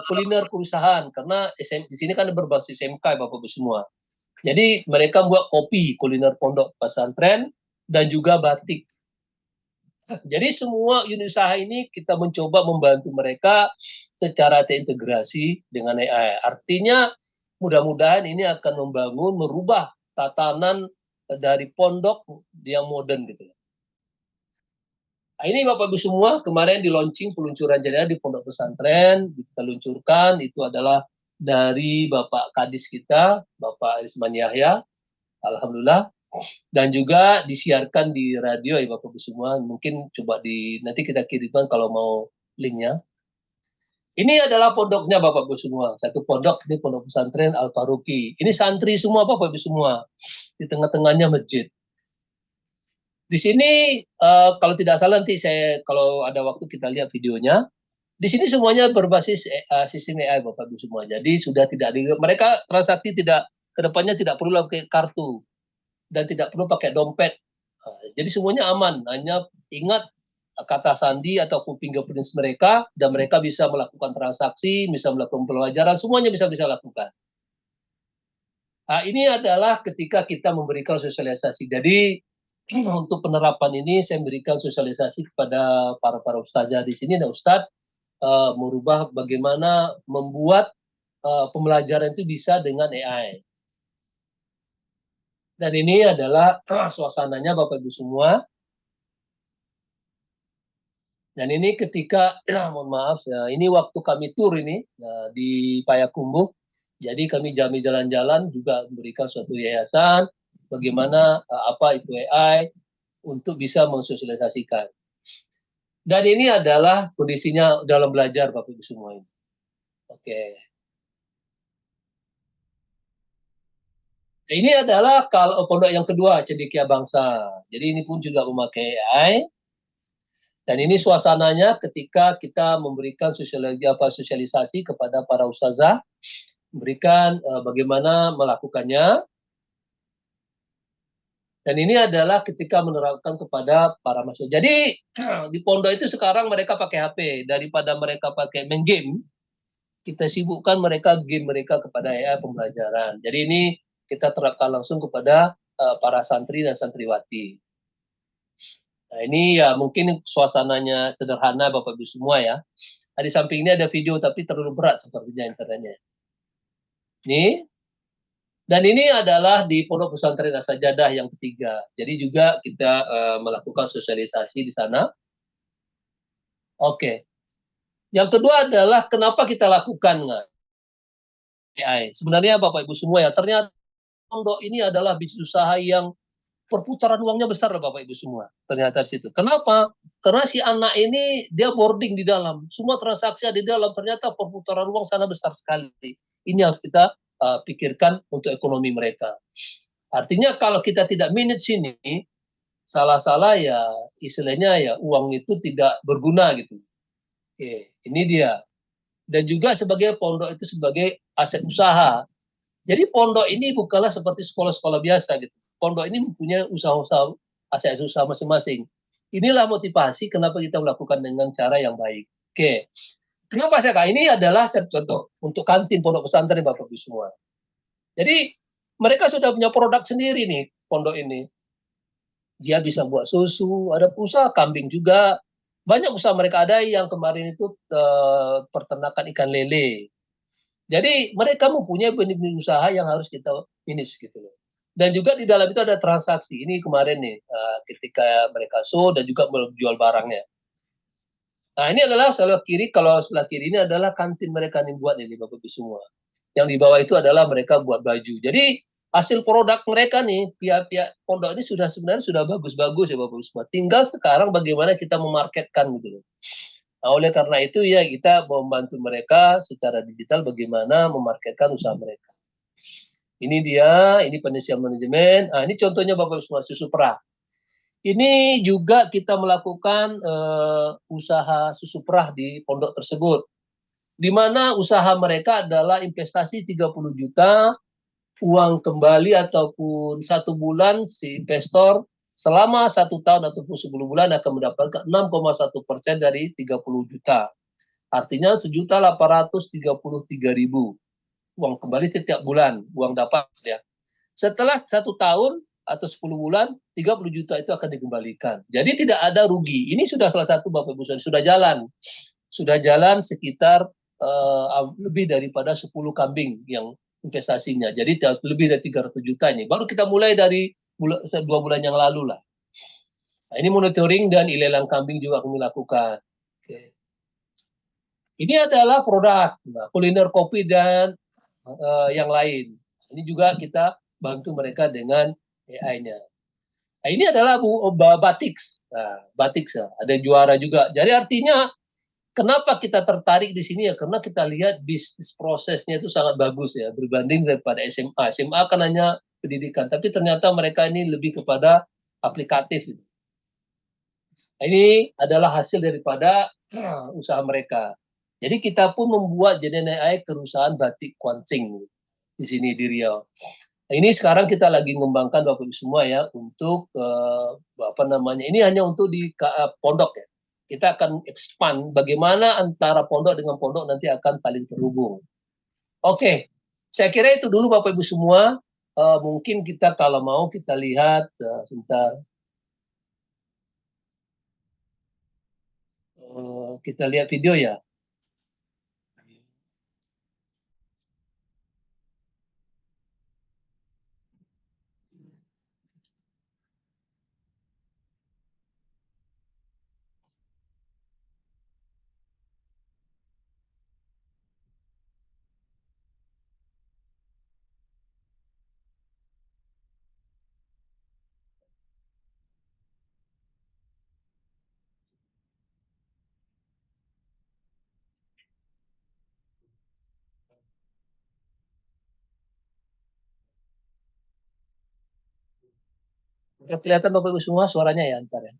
kuliner perusahaan karena di sini kan berbasis SMK Bapak Ibu semua. Jadi mereka buat kopi kuliner pondok pesantren dan juga batik. Jadi semua unit usaha ini kita mencoba membantu mereka secara terintegrasi dengan AI. Artinya mudah-mudahan ini akan merubah tatanan dari pondok yang modern gitu. Nah, ini Bapak Ibu semua kemarin di launching peluncuran jaringan di pondok pesantren kita luncurkan itu adalah dari Bapak Kadis kita, Bapak Arisman Yahya, alhamdulillah, dan juga disiarkan di radio ya Bapak Ibu semua. Mungkin coba nanti kita kirimkan kalau mau linknya. Ini adalah pondoknya Bapak Ibu semua. Satu pondok ini pondok pesantren Al Faruqi. Ini santri semua Bapak Ibu semua. Di tengah-tengahnya masjid. Di sini kalau tidak salah nanti kalau ada waktu kita lihat videonya. Di sini semuanya berbasis sistem AI Bapak Ibu semua. Jadi sudah tidak mereka transaksi kedepannya tidak perlu pakai kartu dan tidak perlu pakai dompet. Jadi semuanya aman. Hanya ingat kata sandi ataupun fingerprint mereka dan mereka bisa melakukan transaksi, bisa melakukan pelajaran, semuanya bisa lakukan. Nah, ini adalah ketika kita memberikan sosialisasi. Jadi untuk penerapan ini saya memberikan sosialisasi kepada para ustazah di sini dan ustadz merubah bagaimana membuat pembelajaran itu bisa dengan AI. Dan ini adalah suasananya Bapak Ibu semua. Dan ini ketika mohon maaf ya, ini waktu kami tur ini di Payakumbuh. Jadi kami jalan-jalan juga memberikan suatu yayasan bagaimana apa itu AI untuk bisa mensosialisasikan. Dan ini adalah kondisinya dalam belajar Bapak Ibu semua ini. Oke. Ini adalah kalau pondok yang kedua Cendekia Bangsa. Jadi ini pun juga memakai AI. Dan ini suasananya ketika kita memberikan sosialisasi kepada para ustazah, memberikan bagaimana melakukannya. Dan ini adalah ketika menerapkan kepada para mahasiswa. Jadi di pondok itu sekarang mereka pakai HP daripada mereka pakai main game. Kita sibukkan mereka game mereka kepada AI pembelajaran. Jadi ini kita terapkan langsung kepada para santri dan santriwati. Nah ini ya mungkin suasananya sederhana Bapak Ibu semua ya. Di samping ini ada video tapi terlalu berat sepertinya internetnya. Ini. Dan ini adalah di Pondok Pesantren As-Sajadah yang ketiga. Jadi juga kita melakukan sosialisasi di sana. Oke. Yang kedua adalah kenapa kita lakukan AI. Sebenarnya Bapak Ibu semua ya, ternyata pondok ini adalah bisnis usaha yang perputaran uangnya besar Bapak Ibu semua. Ternyata di situ. Kenapa? Karena si anak ini dia boarding di dalam. Semua transaksi di dalam. Ternyata perputaran uang sana besar sekali. Ini harus kita pikirkan untuk ekonomi mereka. Artinya kalau kita tidak manage sini, salah-salah ya istilahnya ya uang itu tidak berguna gitu. Oke, ini dia. Dan juga sebagai pondok itu sebagai aset usaha. Jadi pondok ini bukanlah seperti sekolah-sekolah biasa gitu. Pondok ini mempunyai usaha-usaha, aset usaha masing-masing. Inilah motivasi kenapa kita melakukan dengan cara yang baik. Oke. Kenapa saya katakan ini adalah contoh untuk kantin pondok pesantren Bapak Ibu semua. Jadi mereka sudah punya produk sendiri nih pondok ini. Dia bisa buat susu, ada usaha kambing juga. Banyak usaha mereka ada yang kemarin itu peternakan ikan lele. Jadi mereka mempunyai benih-benih usaha yang harus kita finish gitu loh. Dan juga di dalam itu ada transaksi. Ini kemarin nih ketika mereka show dan juga menjual barangnya. Nah ini adalah sebelah kiri, kalau sebelah kiri ini adalah kantin mereka nih buat ini Bapak Ibu semua. Yang di bawah itu adalah mereka buat baju. Jadi hasil produk mereka nih, pihak-pihak pondok ini sebenarnya sudah bagus-bagus ya Bapak Ibu semua. Tinggal sekarang bagaimana kita memarketkan gitu loh. Nah oleh karena itu ya kita membantu mereka secara digital bagaimana memarketkan usaha mereka. Ini dia, ini penelitian manajemen. Nah ini contohnya Bapak Ibu semua, susu perah. Ini juga kita melakukan usaha susu perah di pondok tersebut. Di mana usaha mereka adalah investasi 30 juta, uang kembali ataupun 1 bulan si investor selama 1 tahun ataupun 10 bulan akan mendapatkan 6,1% dari 30 juta. Artinya 1.833.000 uang kembali setiap bulan, uang dapat ya. Setelah 1 tahun atau 10 bulan, 30 juta itu akan dikembalikan. Jadi tidak ada rugi. Ini sudah salah satu Bapak Ibu sudah jalan. Sudah jalan sekitar lebih daripada 10 kambing yang investasinya. Jadi lebih dari 300 juta ini. Baru kita mulai dari 2 bulan yang lalu lah. Nah, ini monitoring dan ilelang kambing juga kami lakukan. Oke. Ini adalah produk kuliner kopi dan yang lain. Ini juga kita bantu mereka dengan AI-nya. Nah, ini adalah batik. Nah, batik ada juara juga. Jadi artinya kenapa kita tertarik di sini ya? Karena kita lihat bisnis prosesnya itu sangat bagus ya berbanding daripada SMA. SMA kan hanya pendidikan, tapi ternyata mereka ini lebih kepada aplikatif. Nah, ini adalah hasil daripada usaha mereka. Jadi kita pun membuat JDNI perusahaan batik Kwansing di sini di Riau. Nah, ini sekarang kita lagi mengembangkan Bapak Ibu semua ya untuk apa namanya? Ini hanya untuk di pondok ya. Kita akan expand bagaimana antara pondok dengan pondok nanti akan saling terhubung. Oke, saya kira itu dulu Bapak Ibu semua. Mungkin kita kalau mau kita lihat sebentar. Kita lihat video ya. Udah kelihatan Bapak Ibu semua suaranya ya ntar ya.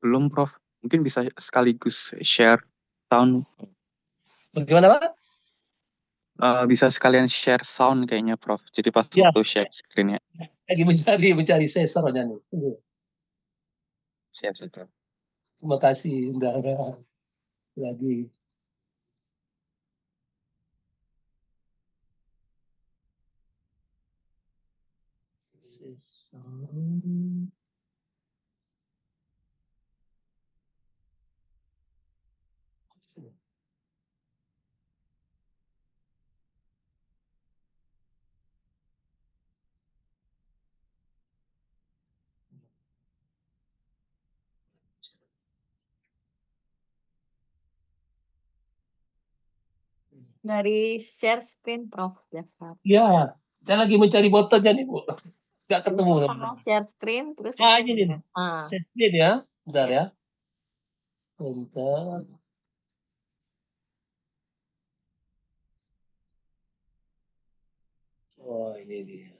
Belum, Prof. Mungkin bisa sekaligus share sound. Bagaimana Pak? Bisa sekalian share sound kayaknya, Prof. Jadi pas Ya, waktu share screen-nya. lagi mencari sensornya nih. Tunggu. Siap, siap, Prof. Terima kasih. Udah lagi. Dari share screen, Prof. Dasar. Ya, saya lagi mencari botolnya nih, Bu. Nggak ketemu. Share screen, terus Ini nih. Share screen ya. Bentar ya. Bentar. Oh, ini dia.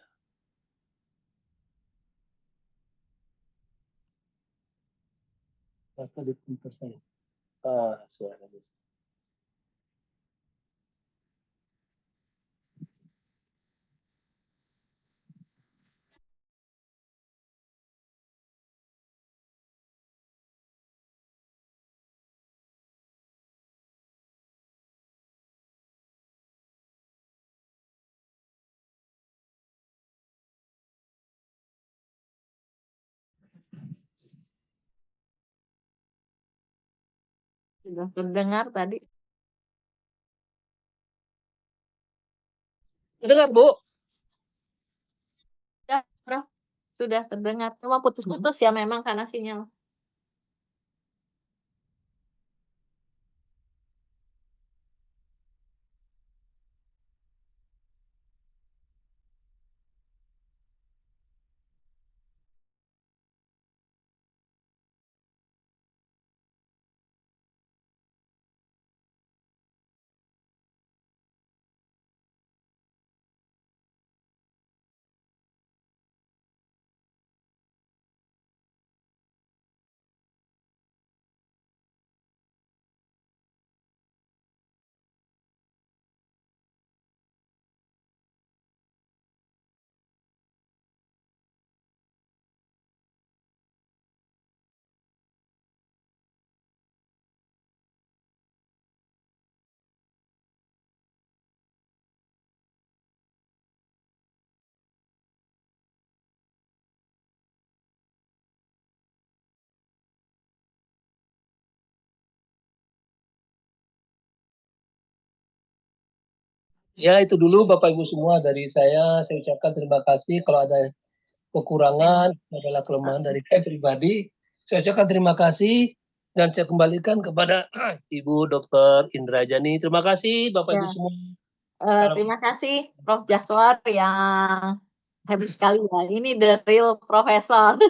Apa di komputer saya? Suaranya. sudah terdengar tadi. Dengar, Bu? Ya, Prof. Sudah terdengar. Cuma putus-putus ya memang karena sinyal. Ya, itu dulu Bapak Ibu semua dari saya. Saya ucapkan terima kasih. Kalau ada kekurangan, adalah kelemahan dari saya pribadi. Saya ucapkan terima kasih dan saya kembalikan kepada Ibu Dr. Indrajani. Terima kasih Bapak Ibu Ya, semua. terima kasih Prof. Jaswar yang hebat sekali ya. Ini the real profesor.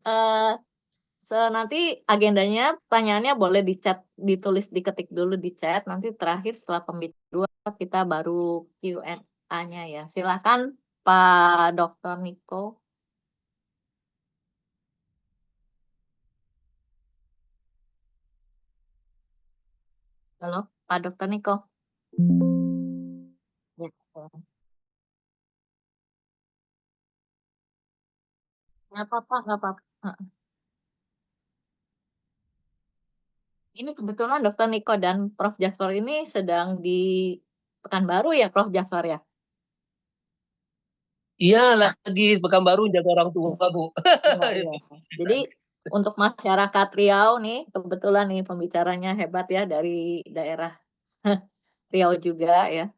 Eh, nanti agendanya, pertanyaannya boleh ditulis, diketik dulu di chat. Nanti terakhir setelah pembicara kita baru Q&A-nya ya. Silakan Pak Dr. Niko. Halo, Pak Dr. Niko. Ya, nggak apa-apa, nggak apa-apa. Heeh. Ini kebetulan Dr. Niko dan Prof. Jaswar ini sedang di Pekanbaru ya, Prof. Jaswar ya? Iya, lagi Pekanbaru jaga orang tua, Bu. Iya, iya. Jadi untuk masyarakat Riau nih, kebetulan nih pembicaranya hebat ya dari daerah Riau juga ya.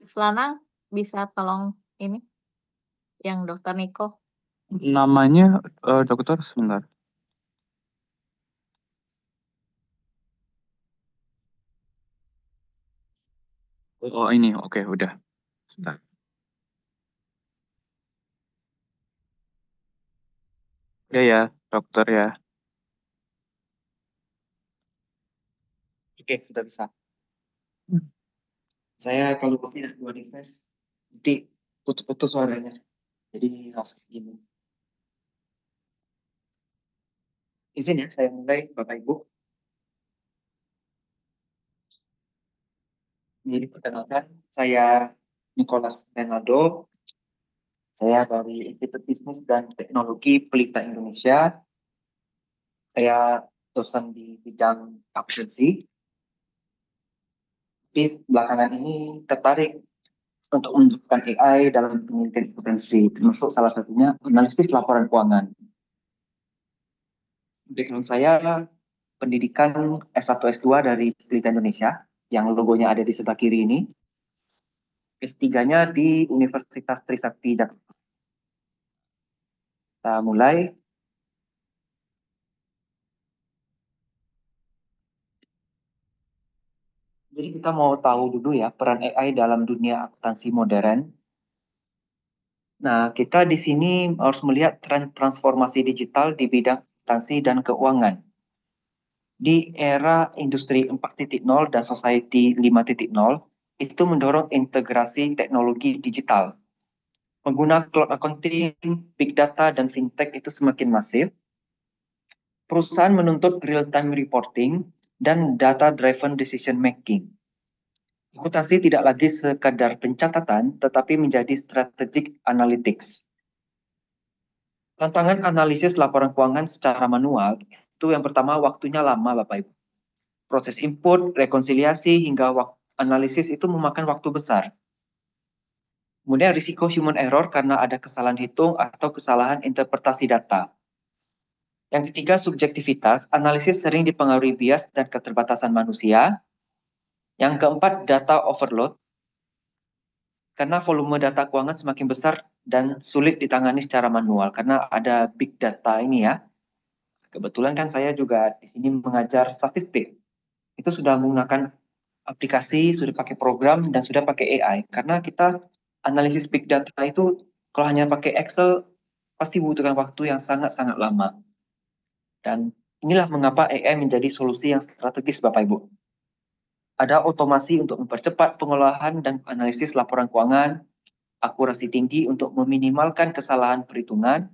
Selanang bisa tolong ini yang Dr. Niko. Namanya dokter sebentar. Oh ini, oke udah. Sebentar. Ya ya, dokter ya. Oke, sudah bisa. Saya kalau tidak dua device, nanti putus-putus suaranya. Jadi harus gini. Izin ya, saya mulai, Bapak Ibu. Jadi perkenalkan, saya Nicholas Renaldo. Saya dari Institut Bisnis dan Teknologi Pelita Indonesia. Saya dosen di bidang akuntansi. Tapi belakangan ini tertarik untuk menerapkan AI dalam penelitian akuntansi, termasuk salah satunya analisis laporan keuangan. Background saya pendidikan S1 S2 dari Pelita Indonesia yang logonya ada di sebelah kiri ini. S3-nya di Universitas Trisakti Jakarta. Kita mulai. Jadi kita mau tahu dulu ya peran AI dalam dunia akuntansi modern. Nah, kita di sini harus melihat tren transformasi digital di bidang akuntansi dan keuangan. Di era industri 4.0 dan society 5.0, itu mendorong integrasi teknologi digital. Pengguna cloud accounting, big data, dan fintech itu semakin masif. Perusahaan menuntut real-time reporting dan data-driven decision making. Akuntansi tidak lagi sekadar pencatatan, tetapi menjadi strategic analytics. Tantangan analisis laporan keuangan secara manual, itu yang pertama waktunya lama Bapak Ibu. Proses input, rekonsiliasi, hingga analisis itu memakan waktu besar. Kemudian risiko human error karena ada kesalahan hitung atau kesalahan interpretasi data. Yang ketiga, subjektivitas. Analisis sering dipengaruhi bias dan keterbatasan manusia. Yang keempat, data overload. Karena volume data keuangan semakin besar dan sulit ditangani secara manual. Karena ada big data ini ya. Kebetulan kan saya juga di sini mengajar statistik. Itu sudah menggunakan aplikasi, sudah pakai program, dan sudah pakai AI. Karena kita analisis big data itu kalau hanya pakai Excel, pasti membutuhkan waktu yang sangat-sangat lama. Dan inilah mengapa AI menjadi solusi yang strategis Bapak Ibu. Ada otomasi untuk mempercepat pengolahan dan analisis laporan keuangan, akurasi tinggi untuk meminimalkan kesalahan perhitungan,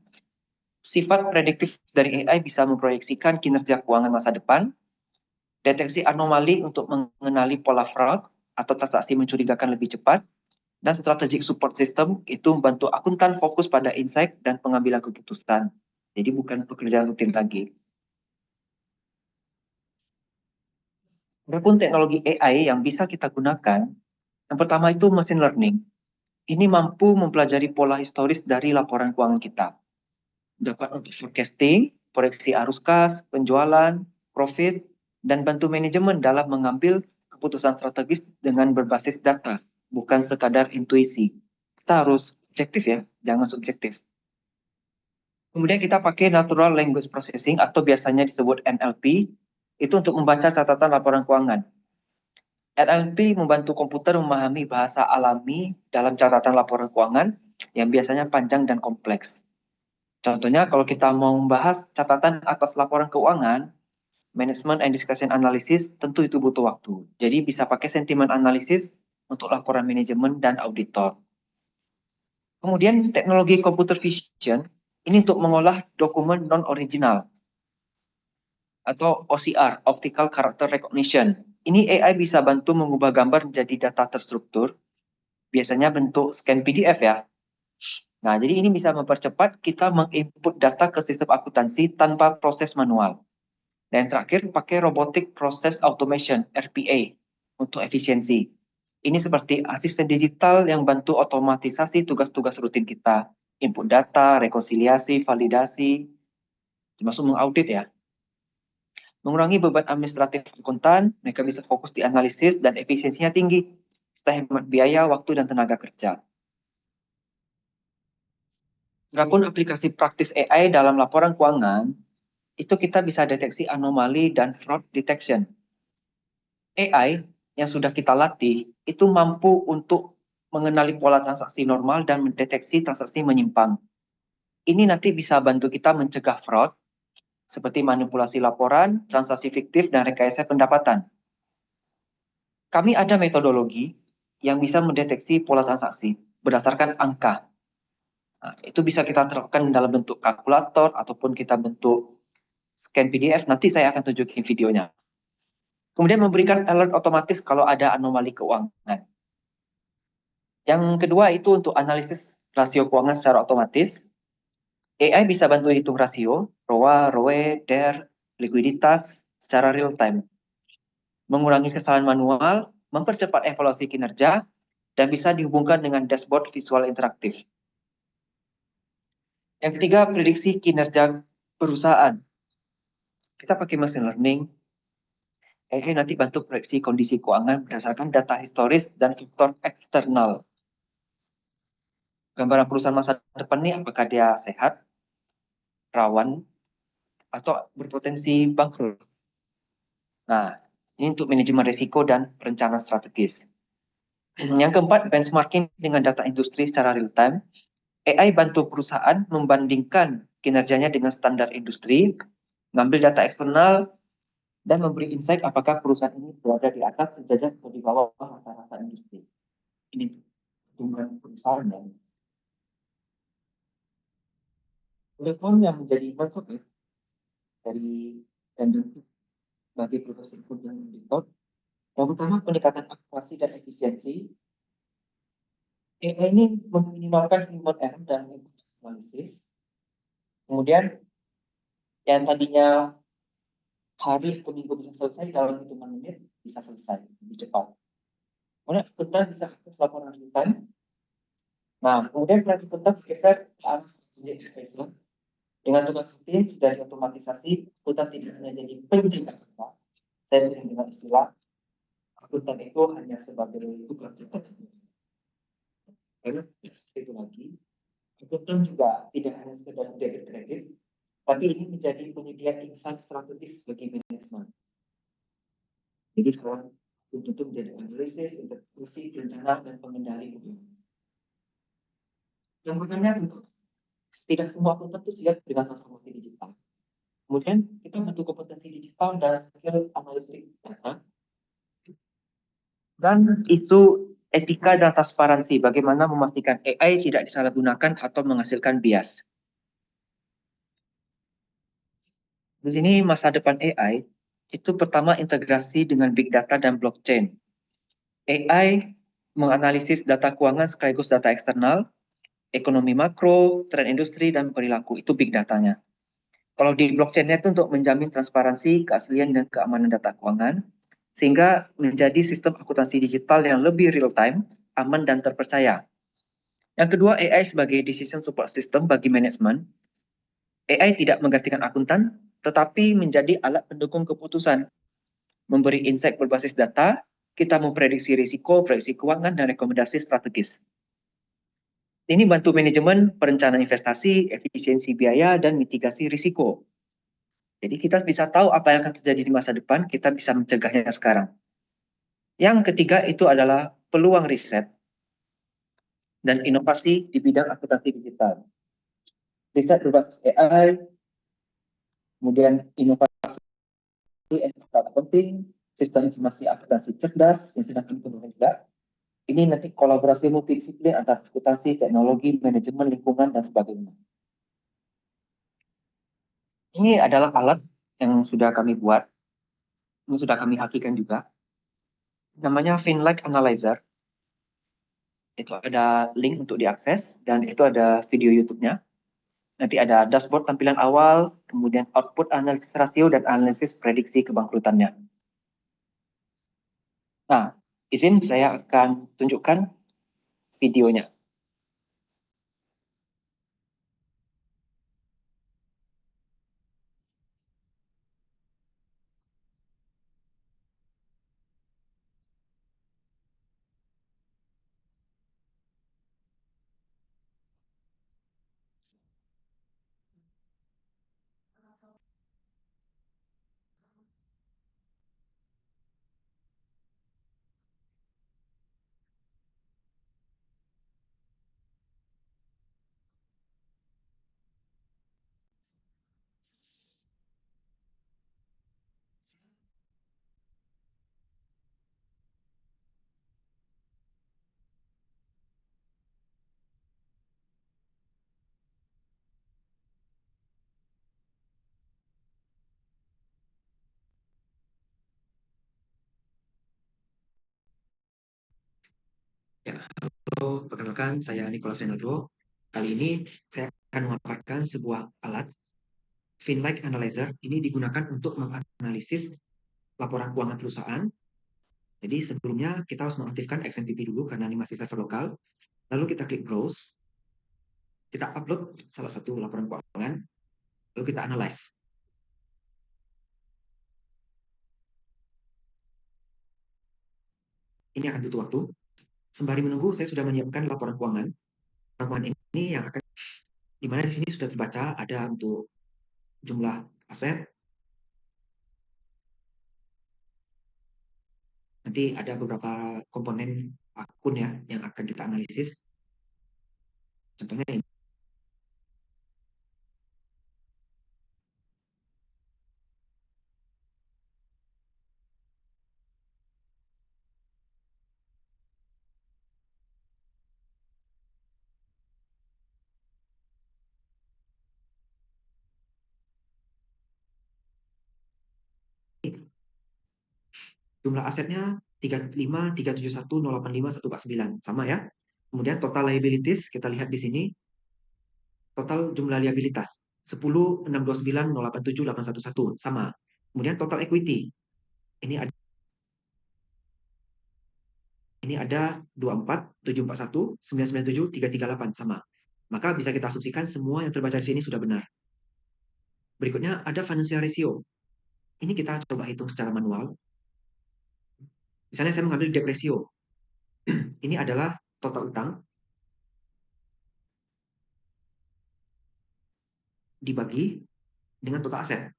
sifat prediktif dari AI bisa memproyeksikan kinerja keuangan masa depan, deteksi anomali untuk mengenali pola fraud atau transaksi mencurigakan lebih cepat, dan strategic support system itu membantu akuntan fokus pada insight dan pengambilan keputusan. Jadi bukan pekerjaan rutin lagi. Adapun teknologi AI yang bisa kita gunakan, yang pertama itu machine learning. Ini mampu mempelajari pola historis dari laporan keuangan kita. Dapat untuk forecasting, proyeksi arus kas, penjualan, profit, dan bantu manajemen dalam mengambil keputusan strategis dengan berbasis data, bukan sekadar intuisi. Kita harus objektif ya, jangan subjektif. Kemudian kita pakai Natural Language Processing atau biasanya disebut NLP, itu untuk membaca catatan laporan keuangan. NLP membantu komputer memahami bahasa alami dalam catatan laporan keuangan yang biasanya panjang dan kompleks. Contohnya kalau kita mau membahas catatan atas laporan keuangan, management and discussion analysis tentu itu butuh waktu. Jadi bisa pakai sentiment analysis untuk laporan manajemen dan auditor. Kemudian teknologi computer vision ini untuk mengolah dokumen non-original atau OCR, Optical Character Recognition. Ini AI bisa bantu mengubah gambar menjadi data terstruktur, biasanya bentuk scan PDF ya. Nah, jadi ini bisa mempercepat kita menginput data ke sistem akuntansi tanpa proses manual. Dan terakhir, pakai Robotic Process Automation, RPA, untuk efisiensi. Ini seperti asisten digital yang bantu otomatisasi tugas-tugas rutin kita. Input data, rekonsiliasi, validasi, termasuk mengaudit ya. Mengurangi beban administratif akuntan, mereka bisa fokus di analisis dan efisiensinya tinggi. Kita hemat biaya, waktu, dan tenaga kerja. Adapun aplikasi praktis AI dalam laporan keuangan, itu kita bisa deteksi anomali dan fraud detection. AI yang sudah kita latih itu mampu untuk mengenali pola transaksi normal dan mendeteksi transaksi menyimpang. Ini nanti bisa bantu kita mencegah fraud seperti manipulasi laporan, transaksi fiktif, dan rekayasa pendapatan. Kami ada metodologi yang bisa mendeteksi pola transaksi berdasarkan angka. Nah, itu bisa kita terapkan dalam bentuk kalkulator ataupun kita bentuk scan PDF. Nanti saya akan tunjukin videonya. Kemudian memberikan alert otomatis kalau ada anomali keuangan. Yang kedua itu untuk analisis rasio keuangan secara otomatis. AI bisa bantu hitung rasio, ROA, ROE, DER, likuiditas secara real time. Mengurangi kesalahan manual, mempercepat evaluasi kinerja, dan bisa dihubungkan dengan dashboard visual interaktif. Yang ketiga, prediksi kinerja perusahaan. Kita pakai machine learning. AI nanti bantu proyeksi kondisi keuangan berdasarkan data historis dan faktor eksternal. Gambaran perusahaan masa depan ini apakah dia sehat, rawan, atau berpotensi bangkrut. Nah, ini untuk manajemen risiko dan perencanaan strategis. Yang keempat, benchmarking dengan data industri secara real time. AI bantu perusahaan membandingkan kinerjanya dengan standar industri, mengambil data eksternal, dan memberi insight apakah perusahaan ini berada di atas, sejajar, atau di bawah rata-rata industri. Ini pertumbuhan perusahaan ya. Telepon yang menjadi konsep dari tender bagi profesi dan auditor. Yang pertama, pendekatan akurasi dan efisiensi. AI ini meminimalkan human error dan analisis. Kemudian, yang tadinya hari atau minggu bisa selesai dalam hitungan menit, bisa selesai lebih cepat. Kemudian, akuntan bisa akses laporan akuntan. Nah, kemudian pelatih akuntan geser ke arah subjek advisor. Dengan tugas rutin sudah diotomatisasi, akuntan tidak hanya jadi penjaga data. Saya sering dengan istilah akuntan itu hanya sebagai tukang catat. Karena itu lagi, akuntan juga tidak hanya sekedar debit kredit, tapi ini menjadi penyedia insight strategis bagi manajemen. Jadi sekarang itu menjadi analisis, intervensi, rencana, dan pengendali keuangan. Yang berikutnya tentu tidak semua akuntan itu siap dengan transformasi digital. Kemudian kita butuh kompetensi digital dan skill analitik data. Dan itu etika dan transparansi, bagaimana memastikan AI tidak disalahgunakan atau menghasilkan bias. Di sini masa depan AI, itu pertama integrasi dengan big data dan blockchain. AI menganalisis data keuangan sekaligus data eksternal, ekonomi makro, tren industri, dan perilaku, itu big datanya. Kalau di blockchain-nya itu untuk menjamin transparansi, keaslian, dan keamanan data keuangan, sehingga menjadi sistem akuntansi digital yang lebih real time, aman dan terpercaya. Yang kedua, AI sebagai decision support system bagi manajemen. AI tidak menggantikan akuntan, tetapi menjadi alat pendukung keputusan, memberi insight berbasis data, kita memprediksi risiko, proyeksi keuangan, dan rekomendasi strategis. Ini bantu manajemen perencanaan investasi, efisiensi biaya, dan mitigasi risiko. Jadi kita bisa tahu apa yang akan terjadi di masa depan, kita bisa mencegahnya sekarang. Yang ketiga itu adalah peluang riset dan inovasi di bidang akuntansi digital. Riset berbasis AI, kemudian inovasi accounting, sistem informasi akuntansi cerdas yang sedang kami kembangkan juga. Ini nanti kolaborasi multidisiplin antara akuntansi, teknologi, manajemen, lingkungan, dan sebagainya. Ini adalah alat yang sudah kami buat, ini sudah kami hakikan juga. Namanya FinLike Analyzer. Itu ada link untuk diakses, dan itu ada video YouTube-nya. Nanti ada dashboard tampilan awal, kemudian output analisis rasio, dan analisis prediksi kebangkrutannya. Nah, izin saya akan tunjukkan videonya. Ya, halo, perkenalkan saya Nicholas Renaldo. Kali ini saya akan memaparkan sebuah alat FinLike Analyzer. Ini digunakan untuk menganalisis laporan keuangan perusahaan. Jadi sebelumnya kita harus mengaktifkan XMPP dulu karena ini masih server lokal. Lalu kita klik browse, kita upload salah satu laporan keuangan, lalu kita analyze. Ini akan butuh waktu. Sembari menunggu, saya sudah menyiapkan laporan keuangan. Laporan ini yang akan, di mana di sini sudah terbaca ada untuk jumlah aset. Nanti ada beberapa komponen akun ya yang akan kita analisis. Contohnya ini. Jumlah asetnya 35.371.085.149 sama ya. Kemudian total liabilities kita lihat di sini. Total jumlah liabilitas 10.629.087.811 sama. Kemudian total equity ini ada 24.741.997.338 sama. Maka bisa kita asumsikan semua yang terbaca di sini sudah benar. Berikutnya ada financial ratio. Ini kita coba hitung secara manual. Misalnya saya mengambil debt ratio. Ini adalah total utang dibagi dengan total aset.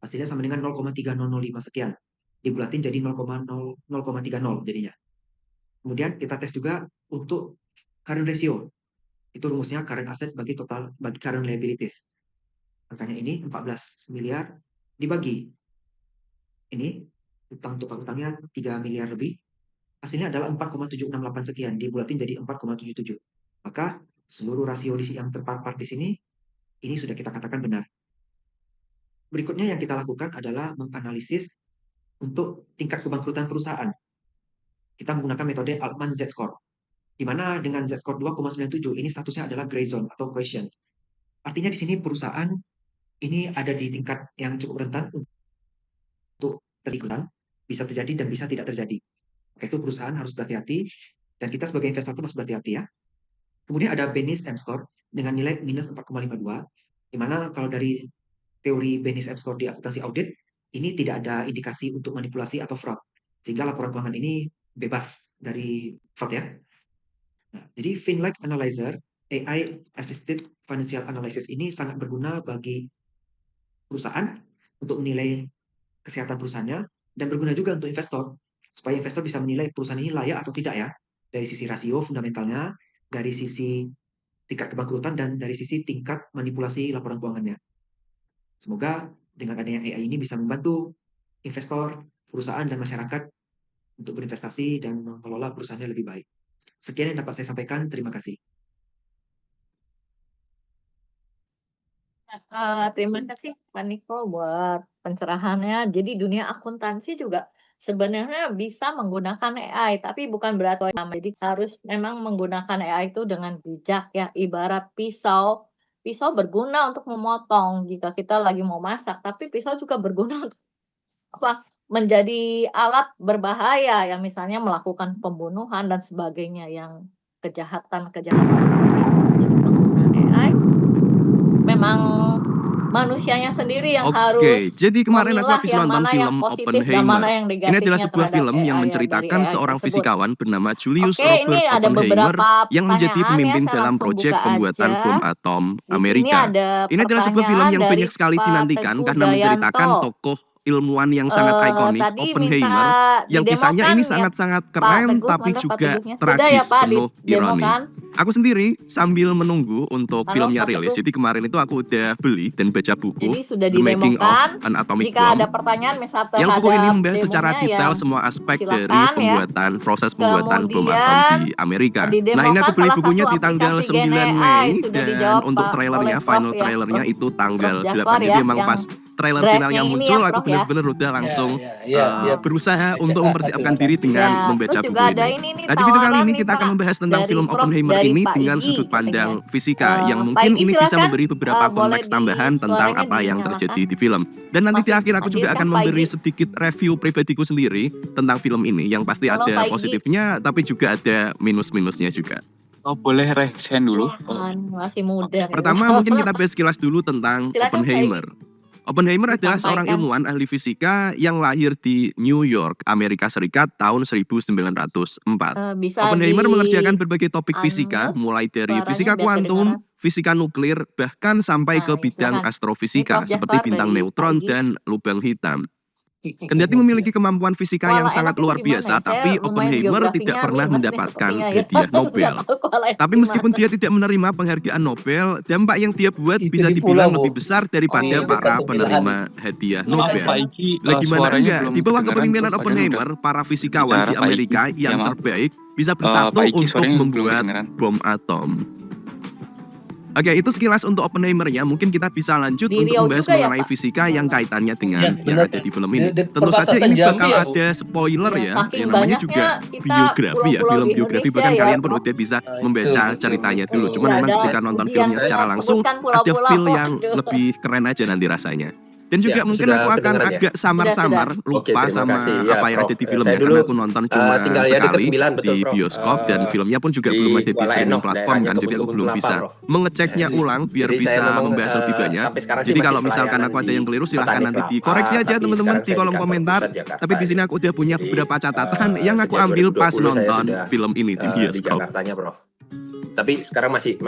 Hasilnya sama dengan 0,3005 sekian. Dibulatin jadi 0,30 jadinya. Kemudian kita tes juga untuk current ratio. Itu rumusnya current asset bagi current liabilities. Angkanya ini 14 miliar dibagi. Ini total utangnya 3 miliar lebih. Hasilnya adalah 4,768 sekian. Dibulatin jadi 4,77. Maka seluruh rasio yang terpapar di sini, ini sudah kita katakan benar. Berikutnya yang kita lakukan adalah menganalisis untuk tingkat kebangkrutan perusahaan. Kita menggunakan metode Altman Z-score. Di mana dengan Z-score 2,97 ini statusnya adalah gray zone atau question. Artinya di sini perusahaan ini ada di tingkat yang cukup rentan untuk keterikutan, bisa terjadi dan bisa tidak terjadi. Maka itu perusahaan harus berhati-hati, dan kita sebagai investor pun harus berhati-hati ya. Kemudian ada Bennis M-Score dengan nilai minus 4,52, di mana kalau dari teori Bennis M-Score di akuntansi audit, ini tidak ada indikasi untuk manipulasi atau fraud, sehingga laporan keuangan ini bebas dari fraud ya. Nah, jadi FinLike Analyzer, AI Assisted Financial Analysis ini sangat berguna bagi perusahaan untuk menilai kesehatan perusahaannya, dan berguna juga untuk investor, supaya investor bisa menilai perusahaan ini layak atau tidak ya, dari sisi rasio fundamentalnya, dari sisi tingkat kebangkrutan, dan dari sisi tingkat manipulasi laporan keuangannya. Semoga dengan adanya AI ini bisa membantu investor, perusahaan, dan masyarakat untuk berinvestasi dan mengelola perusahaannya lebih baik. Sekian yang dapat saya sampaikan, terima kasih. Terima kasih Pak Niko buat pencerahannya. Jadi dunia akuntansi juga sebenarnya bisa menggunakan AI, tapi bukan berarti jadi harus memang menggunakan AI itu dengan bijak ya. Ibarat pisau, pisau berguna untuk memotong jika kita lagi mau masak, tapi pisau juga berguna untuk apa? Menjadi alat berbahaya yang misalnya melakukan pembunuhan dan sebagainya, yang kejahatan-kejahatan seperti itu. Jadi penggunaan AI memang manusianya sendiri yang Oke, harus jadi kemarin aku memilah habis yang nonton mana yang film positif dan mana Oppenheimer. yang Ini adalah negatifnya sebuah terhadap film yang AI dari menceritakan AI seorang tersebut. fisikawan bernama Julius Oke, Robert ini ada Oppenheimer beberapa yang menjadi pertanyaan ya, pemimpin saya dalam langsung proyek buka pembuatan bom aja. atom Di sini Amerika. ada Ini adalah sebuah film pertanyaan yang dari banyak sekali Pak dinantikan Teguh karena menceritakan Dayanto. tokoh ilmuwan yang sangat ikonik, Tadi minta Oppenheimer, yang kisahnya didemokan ini ya sangat-sangat Pak keren Teguh, tapi mana Pak juga Teguhnya? Sudah ya tragis, Pak penuh ironi. didemokan? Aku sendiri sambil menunggu untuk Halo filmnya Pak rilis. Teguh. Jadi kemarin itu aku udah beli dan baca buku Jadi sudah The Making of didemokan. an Atomic Jika ada Bomb, pertanyaan misal yang buku ini terhadap membahas secara demonya detail ya semua aspek dari silakan ya. proses pembuatan bom atom Kemudian di Amerika. Nah, ini didemokan aku beli salah bukunya satu di tanggal aplikasi 9 Gen AI, Mei sudah dan dijawab untuk Pak oleh trailernya, Prof final ya, trailernya Prof itu tanggal Jaswar 8. Jadi ya, memang yang pas trailer drive-nya finalnya ini muncul, ya aku Prof ya. bener-bener udah langsung Ya, berusaha untuk baca. mempersiapkan Terima diri kasih. dengan Ya, membaca terus buku juga ada ini. ini nih Nah, di video kali tawaran ini nih kita akan Pak membahas tentang dari film Prof Oppenheimer dari ini Pak dengan Igi sudut pandang katanya. fisika yang Pak mungkin Igi ini bisa silakan memberi beberapa boleh konteks tambahan tentang suaranya apa yang dinyalakan. terjadi di film. Dan nanti di akhir aku juga Hadirkah akan Pak memberi Igi? sedikit review pribadiku sendiri tentang film ini yang pasti Halo ada Pak Igi. positifnya tapi juga ada minus-minusnya juga. Oh, boleh raise hand dulu? Tuhan, masih muda ya. Pertama mungkin kita bahas sekilas dulu tentang Silakan, Pak Oppenheimer. Oppenheimer adalah seorang Disampaikan. ilmuwan ahli fisika yang lahir di New York, Amerika Serikat tahun 1904. Bisa Oppenheimer di mengerjakan berbagai topik fisika, unmute mulai dari suaranya fisika biar kuantum, kedengaran. fisika nuklir, bahkan sampai ke Nah, ya bidang silakan. Ini astrofisika Prof seperti Jaswar bintang dari Pak neutron Igi. dan lubang hitam. Kendati memiliki kemampuan fisika yang Koala sangat enak itu luar di mana biasa, ya? Saya tapi lumayan Oppenheimer tidak geografinya pernah minus nih mendapatkan sepertinya ya. hadiah Nggak Nobel. tahu koala enak Tapi di meskipun mana. dia tidak menerima penghargaan Nobel, dampak yang dia buat Itu bisa di dibilang pulau, Bu. lebih besar daripada Di dekat para tuh penerima hadiah Ini Maaf Nobel. Pak Igi, Lagi mana suaranya enggak? belum Di bawah kedengaran, kepemimpinan Prof. Padahal Oppenheimer, para fisikawan bicara di Pak Amerika Igi. yang Ya, maaf. terbaik bisa bersatu Pak Igi, untuk suaranya belum membuat kedengaran. bom atom. Oke, itu sekilas untuk Oppenheimer ya. Mungkin kita bisa lanjut Di untuk Riau membahas juga ya, mengenai Pak? fisika yang kaitannya dengan Ya, yang benar. ada di film ini. Di Tentu saja perbatasan ini Jambi bakal ya, Bu? ada spoiler Ya, ya, saking yang namanya banyaknya juga kita biografi ya, pulau-pulau film di biografi. Indonesia Bahkan ya, kalian pun Prof. udah bisa Nah, membaca betul, ceritanya betul. dulu. Cuman Nggak memang ada ketika nonton studi yang filmnya secara langsung, sebutkan ada pulau-pulau. feel yang Aduh. lebih keren aja nanti rasanya. Dan juga Ya, mungkin sudah aku akan kedengaran ya? agak samar-samar Oke, lupa terima sama kasih. Ya, apa yang ada Prof. di film Saya ya, dulu karena aku nonton cuma tinggal ya dekat sekali 9, betul, di Prof. bioskop dan filmnya pun juga belum Di ada di Kuala streaming Enok, platform daerahnya kan, jadi aku kebun-kebun belum kelapa, bisa Prof. mengeceknya ulang biar Jadi saya bisa memang membahas lebih banyak. sampai sekarang sih Jadi masih kalau misalkan pelayanan aku ada di yang keliru silahkan Petani nanti Kelapa, dikoreksi aja tapi teman-teman sekarang di saya di kolom kantor komentar. pusat Jakarta Tapi di sini ini. aku udah punya Jadi, beberapa catatan yang aku sejak ambil pas 2020 saya nonton sudah, film ini di di bioskop. Jakartanya, Prof. Tapi sekarang masih Di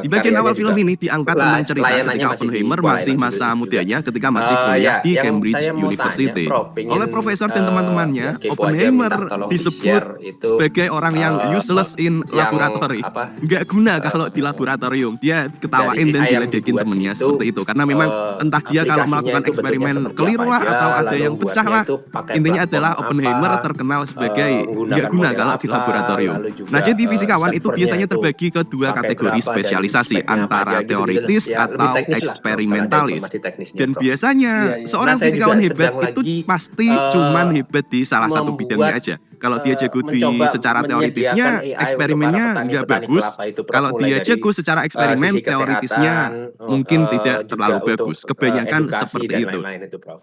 bagian karyanya awal film juga ini diangkat tentang cerita layanannya ketika masih di Oppenheimer Kuala masih Enok masa juga. mudanya ketika masih kuliah Ya, di yang Cambridge saya mau University. tanya, Prof, pengen, Oleh profesor dan teman-temannya, kepo aja, Oppenheimer minta tolong disebut di-share itu, sebagai orang yang useless in yang laboratory. apa, Nggak guna kalau di laboratorium. Dia ketawain dari dan AI yang diledekin dibuat temennya itu, seperti itu. Karena memang entah dia kalau aplikasinya melakukan itu bentuknya eksperimen seperti keliru apa lah aja, atau ada lalu yang pecah buatnya lah. itu pakai Intinya platform adalah Oppenheimer apa, terkenal sebagai menggunakan nggak guna model kalau di apa, laboratorium. lalu juga, Nah, jadi fisikawan itu servernya biasanya itu terbagi ke dua pakai kategori berapa dan spesialisasi, speknya apa antara aja, gitu-gitu lah. teoritis Ya, lebih atau teknis lah, Prof, kalau ada eksperimentalis. informasi teknisnya, Dan Prof. biasanya Iya, iya. seorang Nah, saya fisikawan juga hebat sedang itu lagi, pasti cuman hebat di salah satu bidangnya membuat, aja. Kalau dia jago di mencoba secara teoritisnya, menyediakan AI eksperimennya untuk para nggak petani-petani bagus. kelapa itu, Prof, Kalau mulai dia dari, jago secara eksperimen, sisi teoritisnya kesehatan, mungkin tidak juga terlalu untuk, bagus. Kebanyakan edukasi seperti dan itu. lain-lain itu, Prof.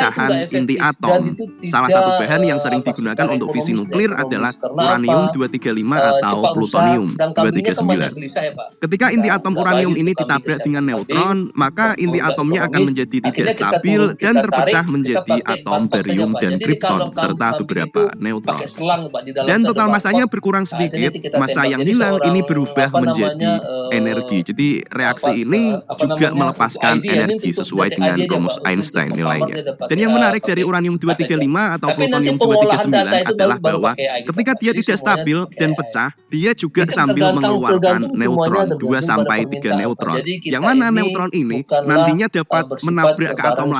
pecahan nggak inti efektif atom. dan itu Salah tidak, satu bahan yang sering apa, digunakan secara untuk fisi ekonomis nuklir tidak adalah ekonomis. Karena uranium apa? 235 atau Cepat rusak plutonium dan kambingnya kan banyak 239. gelisah ya Pak. Ketika inti Bisa atom nggak uranium baik ini untuk kambing, ditabrak kesehatan dengan kambing, neutron, maka inti nggak atomnya akan ekonomis. menjadi tidak Akhirnya kita stabil turun, dan kita terpecah tarik, kita menjadi pakai atom bahan bakternya barium Pak. dan Jadi di kripton kantong serta kambing beberapa itu neutron. pakai selang Pak, di dalam Dan itu ada total masanya barcode. berkurang Nah, itu sedikit, nanti kita masa tembak. yang Jadi hilang ini seorang berubah apa namanya menjadi energi. Jadi reaksi ini apa juga namanya melepaskan ID ya, ini energi untuk sesuai detek dengan ID aja rumus Pak, untuk Einstein pamer nilainya. dia dapat Dan yang menarik dari pakai uranium KTP. 235 atau Tapi nanti plutonium pengolahan 239 data itu adalah baru bahwa pakai AI kita, ketika Pak. dia Jadi tidak semuanya stabil pakai dan AI. pecah, dia juga Itu sambil mengeluarkan tergantung semuanya neutron tergantung 2 pada sampai 3 permintaan Pak. neutron. Jadi kita Yang mana ini neutron ini bukanlah nantinya dapat bersifat menabrak ke atom barang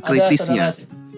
masa Ada kritisnya. saudara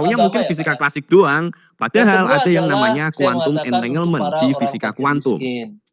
taunya agama mungkin ya, fisika Pak, ya? klasik doang, Yang padahal kedua ada yang adalah namanya saya quantum mengatakan untuk entanglement para di orang fisika fakir kuantum. miskin.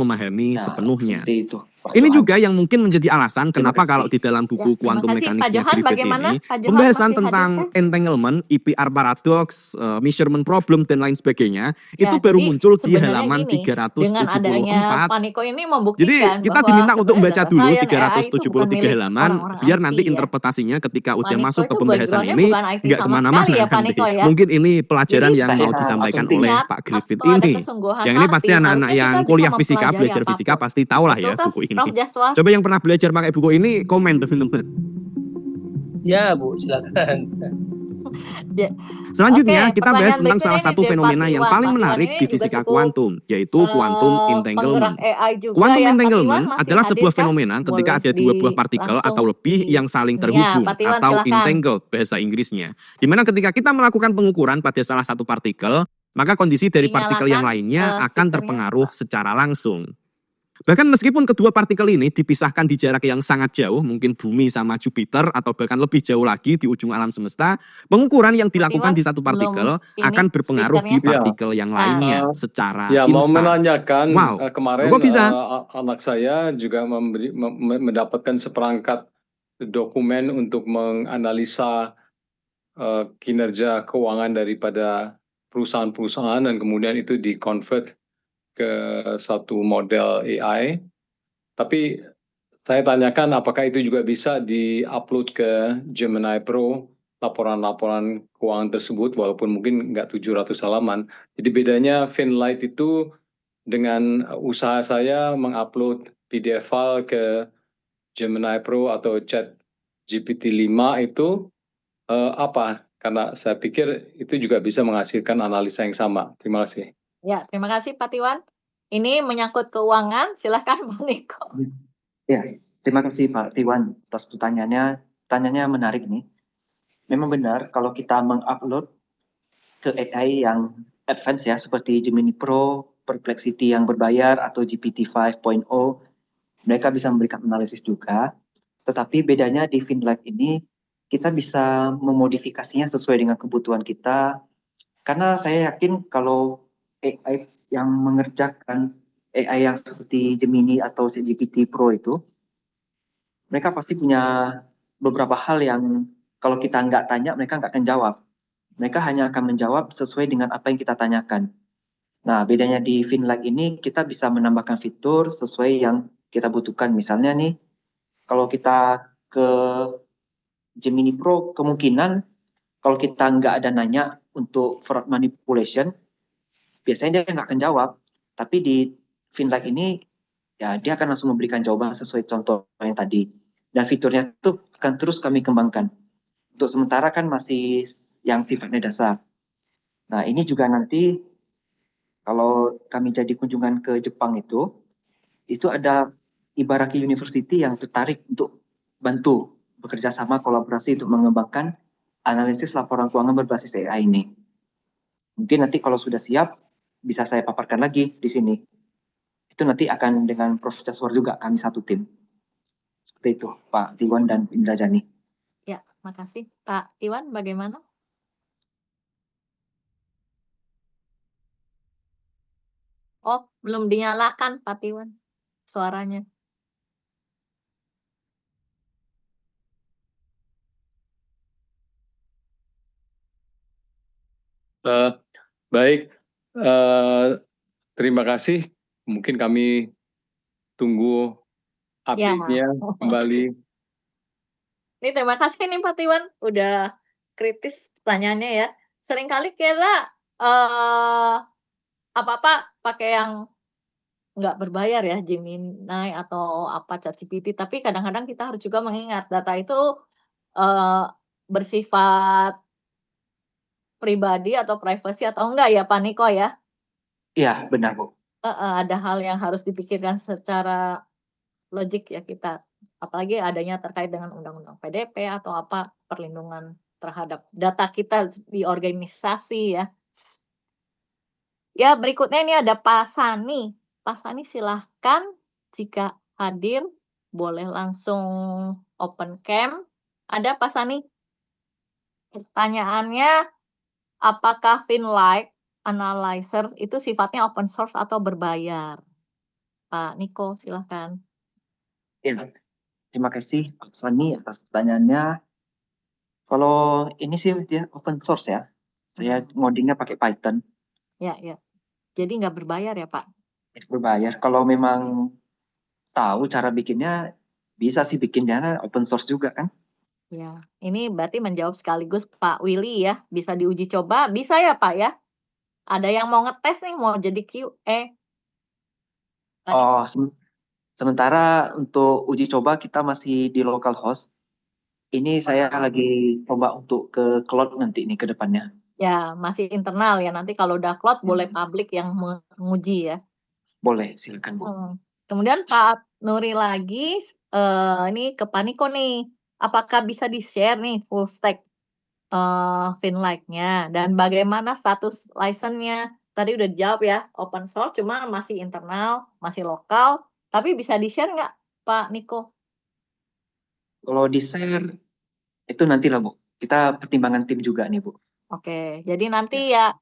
memahami Nah, sepenuhnya. seperti itu, Pak Ini Johan. juga yang mungkin menjadi alasan Terima kenapa kalau kasih. di dalam Ya, buku terima Quantum kasih. Pak Mechanics-nya Johan Griffith bagaimana? ini, Pak Johan pembahasan masih hadir tentang kah? entanglement, EPR paradox, measurement problem dan lain sebagainya Ya, itu baru jadi muncul di sebenarnya halaman gini, dengan adanya 374. Paniko ini Jadi membuktikan kita bahwa diminta untuk sebenarnya membaca data dulu science AI itu bukan 373 milik halaman orang-orang biar IT nanti ya. interpretasinya ketika udah Paniko masuk ke itu pembahasan backgroundnya ini bukan IT nggak sama kemana-mana sekali ya nanti. Paniko ya. Mungkin ini pelajaran Jadi yang mau Saya disampaikan atensi. oleh ingat Pak Griffith atau ada ini. kesungguhan Yang ini pasti hati, anak-anak harusnya yang kita bisa kuliah fisika, mempelajari belajar fisika apapun. pasti tahu lah Betul ya kan, buku Prof. ini. Jaswa? Coba yang pernah belajar pakai buku ini komen teman-teman. Ya Bu, silakan. Dia- Selanjutnya Oke, kita bahas pertanyaan tentang berikutnya salah ini satu dari fenomena yang Patiwan. paling Patiwan menarik ini di juga fisika cukup kuantum, yaitu quantum penggerak entanglement. AI juga Quantum ya. Patiwan entanglement masih adalah hadir sebuah kah? fenomena ketika Boleh ada dua buah partikel langsung atau lebih di yang saling ini ya. terhubung Patiwan atau silakan. entangled bahasa Inggrisnya. Dimana ketika kita melakukan pengukuran pada salah satu partikel, maka kondisi dari partikel yang Dinyalakan lainnya akan speakernya, terpengaruh Pak. secara langsung. Bahkan meskipun kedua partikel ini dipisahkan di jarak yang sangat jauh, mungkin bumi sama Jupiter atau bahkan lebih jauh lagi di ujung alam semesta, pengukuran yang dilakukan Patiwan di satu belum partikel ini akan berpengaruh di speakernya. Ya, partikel yang Nah, lainnya eh, secara ya mau instan. menanyakan Wow, kemarin kok bisa? anak saya juga mendapatkan seperangkat dokumen untuk menganalisa kinerja keuangan daripada perusahaan-perusahaan dan kemudian itu di-convert ke satu model AI. Tapi saya tanyakan apakah itu juga bisa di-upload ke Gemini Pro laporan-laporan keuangan tersebut walaupun mungkin nggak 700 halaman. Jadi bedanya Finlight itu dengan usaha saya mengupload PDF file ke Gemini Pro atau Chat GPT-5 itu apa? Karena saya pikir itu juga bisa menghasilkan analisa yang sama. Terima kasih. Ya, terima kasih Patiwan. Ini menyangkut keuangan, silahkan Pak Niko. Ya, terima kasih Pak Tiwan atas pertanyaannya. Pertanyaannya menarik nih. Memang benar kalau kita mengupload ke AI yang advance ya, seperti Gemini Pro, Perplexity yang berbayar, atau GPT 5.0, mereka bisa memberikan analisis juga. Tetapi bedanya di Finlight ini, kita bisa memodifikasinya sesuai dengan kebutuhan kita. Karena saya yakin kalau AI yang mengerjakan AI yang seperti Gemini atau GPT Pro itu, mereka pasti punya beberapa hal yang kalau kita nggak tanya, mereka nggak akan jawab. Mereka hanya akan menjawab sesuai dengan apa yang kita tanyakan. Nah, bedanya di Finlight ini, kita bisa menambahkan fitur sesuai yang kita butuhkan. Misalnya nih, kalau kita ke Gemini Pro, kemungkinan kalau kita nggak ada nanya untuk fraud manipulation, biasanya dia nggak akan jawab. Tapi di Finlight ini, ya dia akan langsung memberikan jawaban sesuai contoh yang tadi. Dan fiturnya itu akan terus kami kembangkan. Untuk sementara kan masih yang sifatnya dasar. Nah, ini juga nanti kalau kami jadi kunjungan ke Jepang itu ada Ibaraki University yang tertarik untuk bantu bekerja sama kolaborasi untuk mengembangkan analisis laporan keuangan berbasis AI ini. Mungkin nanti kalau sudah siap, bisa saya paparkan lagi di sini. Itu nanti akan dengan Profesor juga, kami satu tim. Seperti itu, Pak Tiwan dan Indrajani. Ya, makasih. Pak Iwan, bagaimana? Oh, belum dinyalakan Pak Iwan suaranya. Baik, terima kasih. Mungkin kami tunggu Ya, update-nya kembali. ini terima kasih nih Pak Iwan, udah kritis pertanyaannya ya. Seringkali kita apa-apa pakai yang nggak berbayar ya, Gemini atau apa ChatGPT, tapi kadang-kadang kita harus juga mengingat data itu bersifat pribadi atau privasi atau enggak ya Pak Niko ya? Iya, benar Bu. Ada hal yang harus dipikirkan secara logik ya kita, apalagi adanya terkait dengan undang-undang PDP atau apa, perlindungan terhadap data kita di organisasi ya. Ya, berikutnya ini ada Pak Sani. Pak Sani silahkan jika hadir boleh langsung open cam. Ada Pak Sani? Pertanyaannya, apakah Finlight Analyzer itu sifatnya open source atau berbayar? Pak Niko, silahkan. Ya, terima kasih Pak Sani atas pertanyaannya. Kalau ini sih dia open source ya. Saya ngodingnya pakai Python. Ya. Jadi nggak berbayar ya Pak? Berbayar. Kalau memang tahu cara bikinnya, bisa sih bikinnya open source juga kan? Ya, ini berarti menjawab sekaligus Pak Willy ya. Bisa diuji coba, bisa ya Pak ya? Ada yang mau ngetes nih, mau jadi QA. Oh, sementara untuk uji coba kita masih di localhost. Ini saya lagi coba untuk ke cloud nanti nih ke depannya. Ya, masih internal ya. Nanti kalau udah cloud boleh publik yang menguji ya. Boleh, silakan Bu. Kemudian Pak Nuri lagi, ini ke Pak Niko nih. Apakah bisa di-share nih full stack Finlight-nya dan bagaimana status license-nya? Tadi udah dijawab ya, open source cuma masih internal, masih lokal, tapi bisa di-share nggak Pak Niko? Kalau di-share itu nantilah Bu. Kita pertimbangan tim juga nih Bu. Oke, jadi nanti ya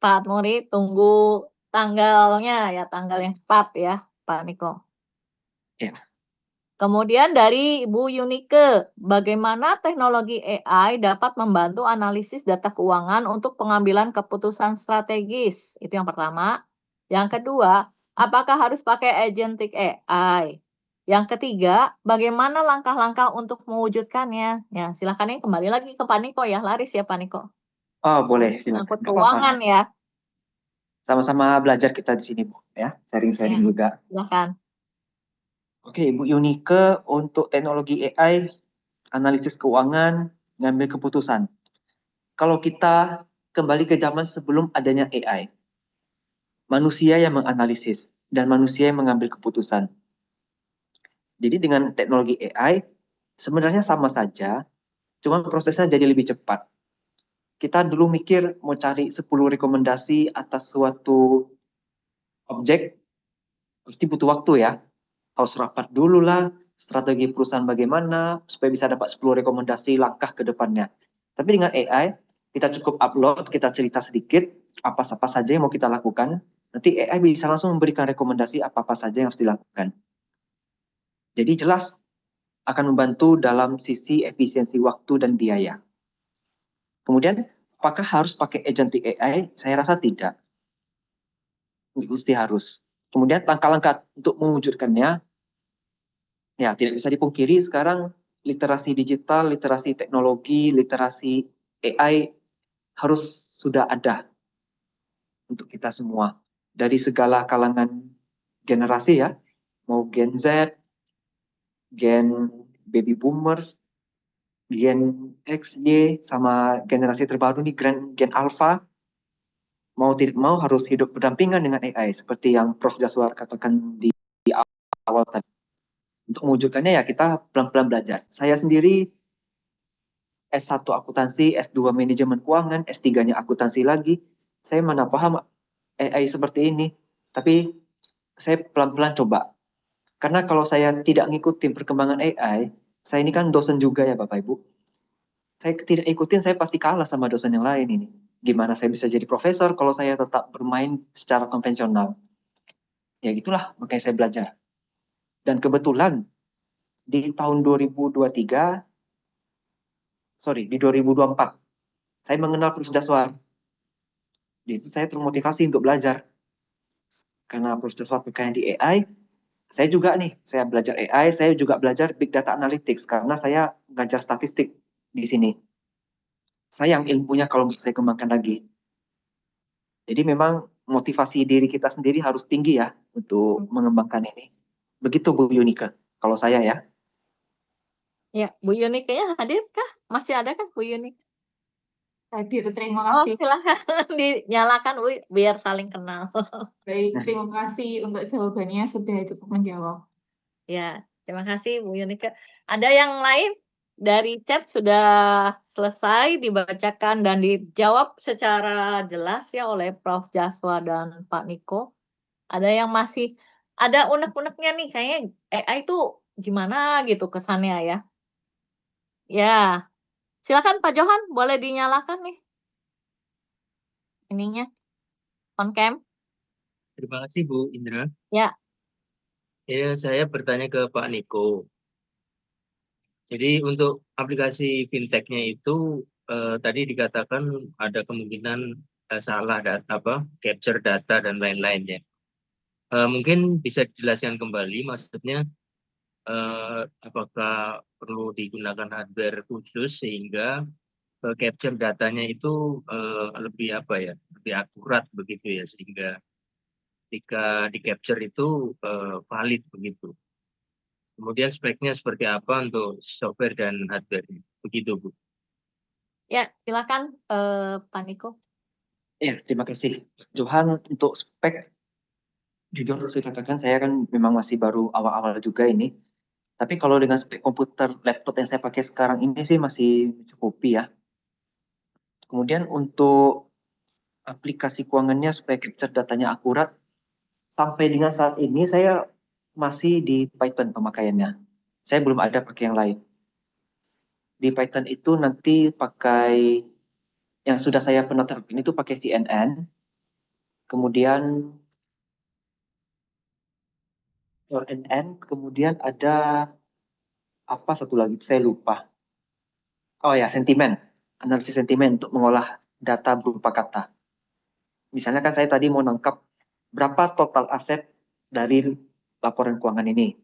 Pak Nuri tunggu tanggalnya ya, tanggal yang tepat ya Pak Niko. Ya. Kemudian dari Bu Yunike, bagaimana teknologi AI dapat membantu analisis data keuangan untuk pengambilan keputusan strategis? Itu yang pertama. Yang kedua, apakah harus pakai agentic AI? Yang ketiga, bagaimana langkah-langkah untuk mewujudkannya? Ya, silakan ini kembali lagi ke Pak Niko ya, laris ya Pak Niko. Oh, boleh, silakan. Menyangkut Nggak apa-apa. keuangan ya, Sama-sama belajar kita di sini Bu, ya. Sharing-sharing Ya. juga. silakan. Oke, Ibu Yunike, untuk teknologi AI, analisis keuangan, ngambil keputusan. Kalau kita kembali ke zaman sebelum adanya AI, manusia yang menganalisis dan manusia yang mengambil keputusan. Jadi dengan teknologi AI, sebenarnya sama saja, cuma prosesnya jadi lebih cepat. Kita dulu mikir mau cari 10 rekomendasi atas suatu objek, pasti butuh waktu ya. Harus rapat dulu lah, strategi perusahaan bagaimana, supaya bisa dapat 10 rekomendasi langkah ke depannya. Tapi dengan AI, kita cukup upload, kita cerita sedikit, apa-apa saja yang mau kita lakukan, nanti AI bisa langsung memberikan rekomendasi apa-apa saja yang harus dilakukan. Jadi jelas akan membantu dalam sisi efisiensi waktu dan biaya. Kemudian, apakah harus pakai agentic AI? Saya rasa tidak. Mesti harus. Kemudian langkah-langkah untuk mewujudkannya, ya tidak bisa dipungkiri sekarang literasi digital, literasi teknologi, literasi AI harus sudah ada untuk kita semua. Dari segala kalangan generasi ya, mau Gen Z, Gen Baby Boomers, Gen X, Y, sama generasi terbaru nih Gen Alpha, mau tidak mau harus hidup berdampingan dengan AI seperti yang Prof. Jaswar katakan di awal tadi. Untuk mewujudkannya ya kita pelan-pelan belajar. Saya sendiri S1 akuntansi, S2 manajemen keuangan, S3-nya akuntansi lagi. Saya mana paham AI seperti ini. Tapi saya pelan-pelan coba. Karena kalau saya tidak ngikutin perkembangan AI, saya ini kan dosen juga ya Bapak Ibu. Saya tidak ikutin, saya pasti kalah sama dosen yang lain ini. Gimana saya bisa jadi profesor kalau saya tetap bermain secara konvensional? Ya gitulah, makanya saya belajar. Dan kebetulan di tahun 2024, saya mengenal Prof. Jaswar. Di situ saya termotivasi untuk belajar. Karena Prof. Jaswar berkaitan di AI, saya juga nih, saya belajar AI, saya juga belajar Big Data Analytics karena saya ngajar statistik di sini. Sayang ilmunya kalau nggak saya kembangkan lagi. Jadi memang motivasi diri kita sendiri harus tinggi ya untuk mengembangkan ini. Begitu Bu Yunike, kalau saya ya. Ya, Bu Yunike-nya hadir kah? Masih ada kan Bu Yunike? Hadir, terima Oh, kasih. silakan dinyalakan Bu, biar saling kenal. Baik, terima kasih untuk jawabannya sudah cukup menjawab. Ya, terima kasih Bu Yunike. Ada yang lain? Dari chat sudah selesai dibacakan dan dijawab secara jelas ya oleh Prof. Jaswar dan Pak Niko. Ada yang masih ada unek-uneknya nih, kayaknya AI itu gimana gitu kesannya ya. Ya, silakan Pak Johan, boleh dinyalakan nih ininya, on cam. Terima kasih Bu Indra. Ya, Ya, saya bertanya ke Pak Niko. Jadi untuk aplikasi fintech-nya itu tadi dikatakan ada kemungkinan salah data capture data dan lain-lainnya. Mungkin bisa dijelaskan kembali maksudnya apakah perlu digunakan hardware khusus sehingga capture datanya itu lebih lebih akurat begitu ya, sehingga ketika di capture itu valid begitu. Kemudian speknya seperti apa untuk software dan hardware. Begitu, Bu. Ya, silakan Pak Niko. Ya, terima kasih. Johan, untuk spek, jujur saya katakan saya kan memang masih baru awal-awal juga ini. Tapi kalau dengan spek komputer laptop yang saya pakai sekarang ini sih masih mencukupi ya. Kemudian untuk aplikasi keuangannya supaya capture datanya akurat, sampai dengan saat ini saya masih di Python pemakaiannya. Saya belum ada pakai yang lain. Di Python itu nanti pakai yang sudah saya pernah terapin itu pakai CNN, kemudian LNN, kemudian ada apa satu lagi saya lupa. Oh ya, sentimen, analisis sentimen untuk mengolah data berupa kata. Misalnya kan saya tadi mau nangkap berapa total aset dari laporan keuangan ini.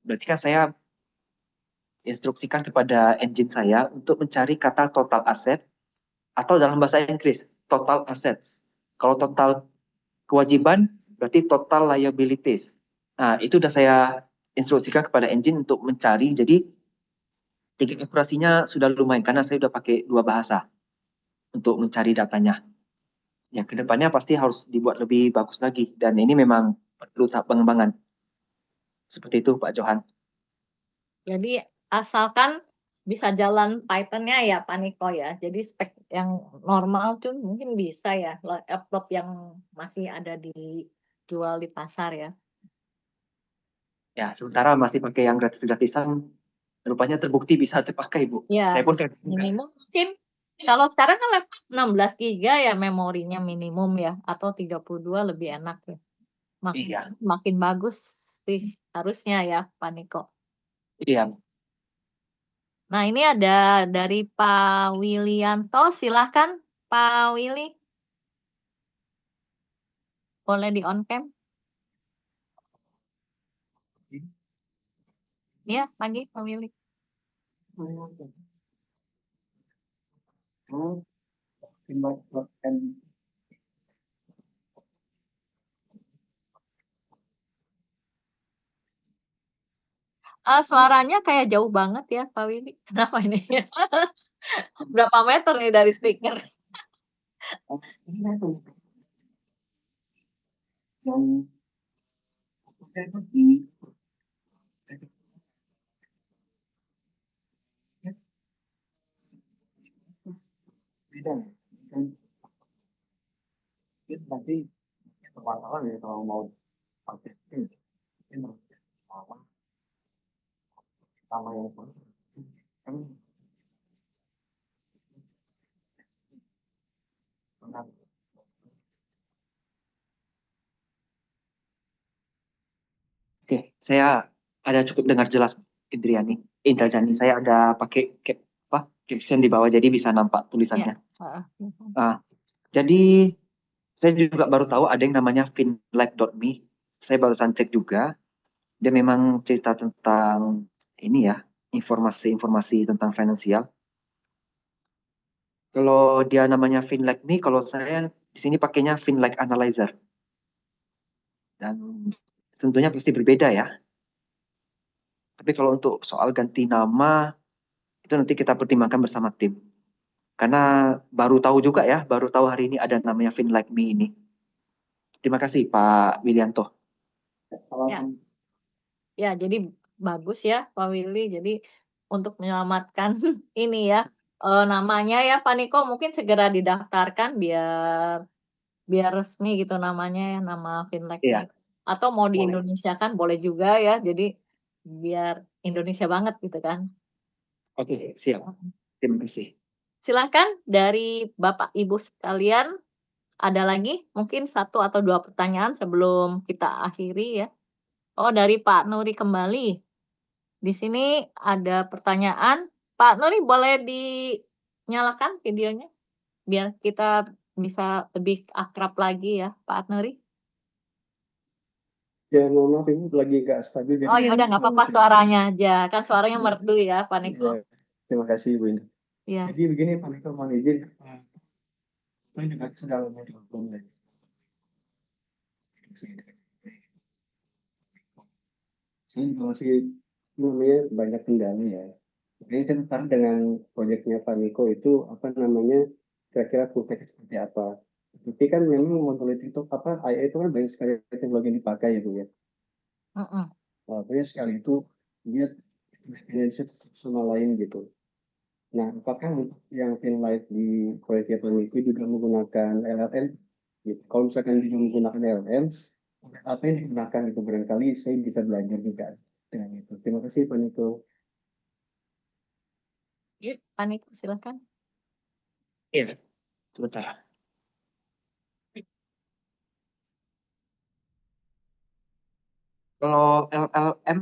Berarti kan saya instruksikan kepada engine saya untuk mencari kata total aset atau dalam bahasa Inggris total assets. Kalau total kewajiban berarti total liabilities. Nah, itu sudah saya instruksikan kepada engine untuk mencari. Jadi tingkat akurasinya sudah lumayan karena saya sudah pakai 2 bahasa untuk mencari datanya. Ya, kedepannya pasti harus dibuat lebih bagus lagi dan ini memang perlu tahap pengembangan. Seperti itu, Pak Johan. Jadi asalkan bisa jalan Python-nya ya Pak Niko ya. Jadi spek yang normal tuh mungkin bisa ya laptop yang masih ada dijual di pasar ya. Ya, sementara masih pakai yang gratis-gratisan, rupanya terbukti bisa terpakai, Bu. Ya, Saya pun kaget juga. minimum mungkin kalau sekarang kan laptop 16 GB ya memorinya minimum ya atau 32 lebih enak ya. Iya. Makin bagus sih harusnya ya Pak Niko. Iya. Nah, ini ada dari Pak Wilianto, silahkan Pak Willy. Boleh di on cam? Iya, pagi Pak Willy. Suaranya kayak jauh banget ya Pak Willy. Kenapa ini? Berapa meter nih dari speaker? Nanti wartawan ya kalau mau pakai sama yang Oke, saya ada cukup dengar jelas Indrajani. Saya ada pakai caption di bawah jadi bisa nampak tulisannya. Jadi saya juga baru tahu ada yang namanya finlife.me. Saya barusan cek juga. Dia memang cerita tentang ini ya, informasi-informasi tentang finansial. Kalau dia namanya Finlike.me, kalau saya di sini pakainya Finlike Analyzer. Dan tentunya pasti berbeda ya. Tapi kalau untuk soal ganti nama, itu nanti kita pertimbangkan bersama tim. Karena baru tahu juga ya, baru tahu hari ini ada namanya Finlike.me ini. Terima kasih Pak Wilianto. Ya, jadi bagus ya Pak Willy. Jadi untuk menyelamatkan ini ya namanya ya Pak Niko mungkin segera didaftarkan biar resmi gitu namanya ya nama Finlike. Iya. Atau mau di Boleh. Indonesia kan boleh juga ya. Jadi biar Indonesia banget gitu kan. Oke, siap. Terima kasih. Silakan dari Bapak Ibu sekalian ada lagi mungkin 1 atau 2 pertanyaan sebelum kita akhiri ya. Oh, dari Pak Nuri kembali. Di sini ada pertanyaan. Pak Nuri boleh dinyalakan videonya biar kita bisa lebih akrab lagi ya, Pak Nuri. Ya, mohon maaf ini lagi nggak stabil. Oh ya udah nggak apa-apa suaranya aja. Kan suaranya merdu ya, Pak Niko. Ya, terima kasih Bu Indah. Iya. Jadi begini Pak Niko, mohon izin. Saya juga sedang menelpon. Ini masih namanya banyak kendala ya. Makanya kan ntar dengan proyeknya Pak Niko itu apa namanya kira-kira full text seperti apa. Tapi kan memang monolitik itu apa AI itu kan banyak sekali teknologi yang dipakai ya Bu ya. Mm-mm. Banyak sekali itu dia experience sama lain gitu. Nah, apakah untuk yang Finlight di proyeknya Pak Niko juga menggunakan LLM? Gitu. Kalau misalkan juga menggunakan LLM, apa yang digunakan itu barangkali saya bisa belajar juga dengan itu. Terima kasih Pak Niko. Ya, Pak Niko, silakan. Iya, sebentar. Kalau LLM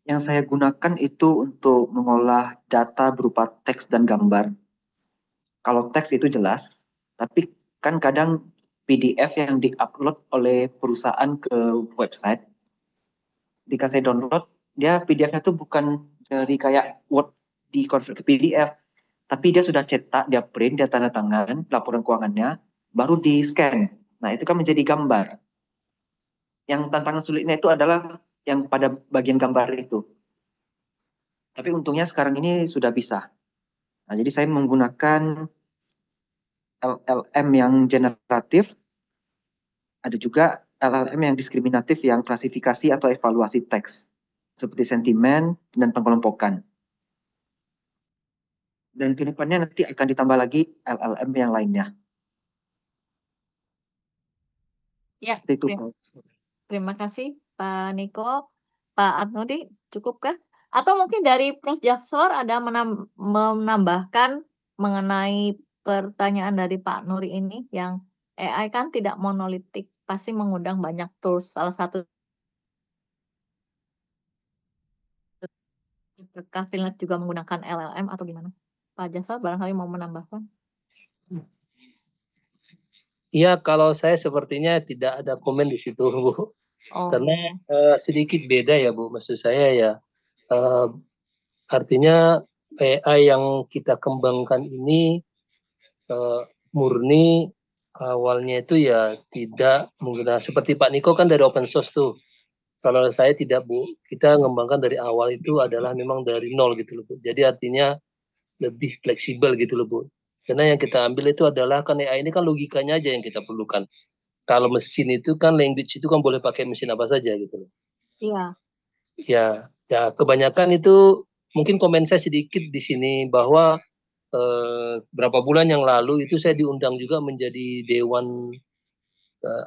yang saya gunakan itu untuk mengolah data berupa teks dan gambar. Kalau teks itu jelas, tapi kan kadang PDF yang diupload oleh perusahaan ke website, dikasih download, dia PDF-nya tuh bukan dari kayak Word di-convert ke PDF, tapi dia sudah cetak, dia print, dia tanda tangan, laporan keuangannya, baru di-scan. Nah, itu kan menjadi gambar. Yang tantangan sulitnya itu adalah yang pada bagian gambar itu. Tapi untungnya sekarang ini sudah bisa. Nah, jadi saya menggunakan LLM yang generatif, ada juga LLM yang diskriminatif yang klasifikasi atau evaluasi teks, seperti sentimen dan pengelompokan. Dan ke depannya nanti akan ditambah lagi LLM yang lainnya. Ya, Itu. terima kasih Pak Niko. Pak Adnodi, cukupkah? Atau mungkin dari Prof. Jafsor ada menambahkan mengenai pertanyaan dari Pak Nuri ini, yang AI kan tidak monolitik, pasti mengundang banyak tools. Salah satu Finlight juga menggunakan LLM atau gimana? Pak Jafsor barangkali mau menambahkan. Iya, kalau saya sepertinya tidak ada komen di situ, Bu. Karena sedikit beda ya, Bu. Maksud saya ya, artinya AI yang kita kembangkan ini murni awalnya itu ya tidak menggunakan, seperti Pak Niko kan dari open source tuh. Kalau saya tidak, Bu. Kita mengembangkan dari awal itu adalah memang dari nol gitu loh, Bu. Jadi artinya lebih fleksibel gitu loh, Bu. Karena yang kita ambil itu adalah kan AI ini kan logikanya aja yang kita perlukan. Kalau mesin itu kan language itu kan boleh pakai mesin apa saja gitu loh. Iya. Ya kebanyakan itu mungkin komen saya sedikit di sini bahwa berapa bulan yang lalu itu saya diundang juga menjadi dewan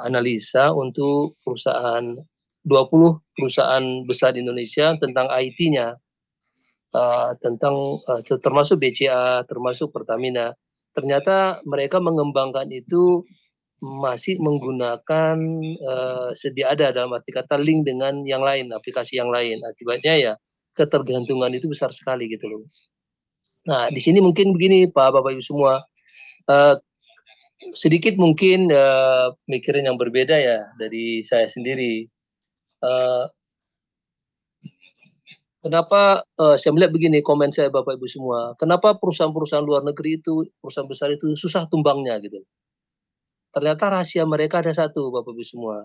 analisa untuk perusahaan 20 perusahaan besar di Indonesia tentang IT-nya. Termasuk BCA, termasuk Pertamina. Ternyata mereka mengembangkan itu masih menggunakan sedia ada, dalam arti kata link dengan yang lain, aplikasi yang lain. Akibatnya ya ketergantungan itu besar sekali gitu loh. Nah, di sini mungkin begini Bapak Ibu semua, sedikit mungkin pemikiran yang berbeda ya dari saya sendiri. Kenapa saya melihat begini, komen saya Bapak Ibu semua, kenapa perusahaan-perusahaan luar negeri itu, perusahaan besar itu susah tumbangnya gitu. Ternyata rahasia mereka ada satu Bapak Ibu semua.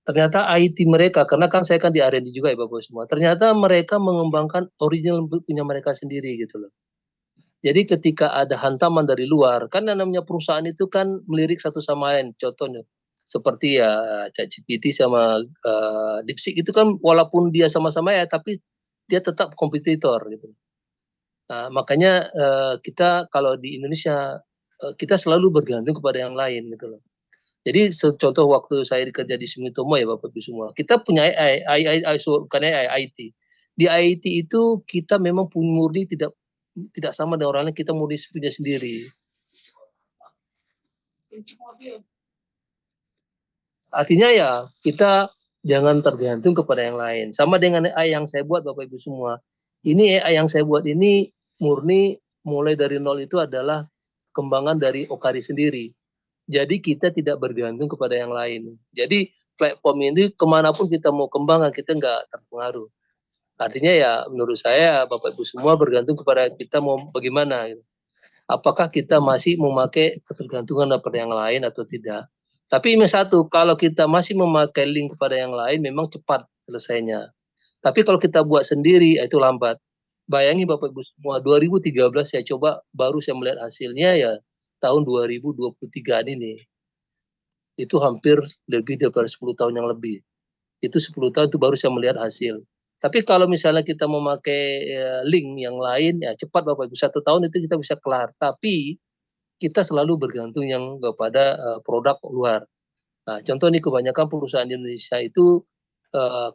Ternyata IT mereka, karena kan saya kan di R&D juga ya Bapak Ibu semua, ternyata mereka mengembangkan original punya mereka sendiri gitu loh. Jadi ketika ada hantaman dari luar, kan yang namanya perusahaan itu kan melirik satu sama lain. Contohnya seperti ya ChatGPT sama DeepSeek itu kan walaupun dia sama-sama ya, tapi dia tetap kompetitor gitu. Nah, makanya kita kalau di Indonesia kita selalu bergantung kepada yang lain gitu loh. Jadi contoh waktu saya kerja di Sumitomo ya Bapak Ibu semua, kita punya bukan AI, IT. Di IT itu kita memang murni tidak sama dengan orang lain, kita murni punya sendiri. Artinya ya kita jangan tergantung kepada yang lain. Sama dengan AI yang saya buat Bapak Ibu semua. Ini AI yang saya buat ini murni mulai dari nol itu adalah kembangan dari Okari sendiri. Jadi kita tidak bergantung kepada yang lain. Jadi platform ini kemanapun kita mau kembangkan kita nggak terpengaruh. Artinya ya menurut saya Bapak Ibu semua bergantung kepada kita mau bagaimana. Gitu. Apakah kita masih memakai ketergantungan kepada yang lain atau tidak. Tapi ini satu, kalau kita masih memakai link kepada yang lain memang cepat selesainya. Tapi kalau kita buat sendiri itu lambat. Bayangin Bapak Ibu semua, 2013 saya coba, baru saya melihat hasilnya ya tahun 2023 ini. Itu hampir lebih daripada 10 tahun yang lebih. Itu 10 tahun itu baru saya melihat hasil. Tapi kalau misalnya kita memakai link yang lain, ya cepat Bapak Ibu, 1 tahun itu kita bisa kelar. Tapi kita selalu bergantung yang kepada produk luar. Nah, contoh nih kebanyakan perusahaan di Indonesia itu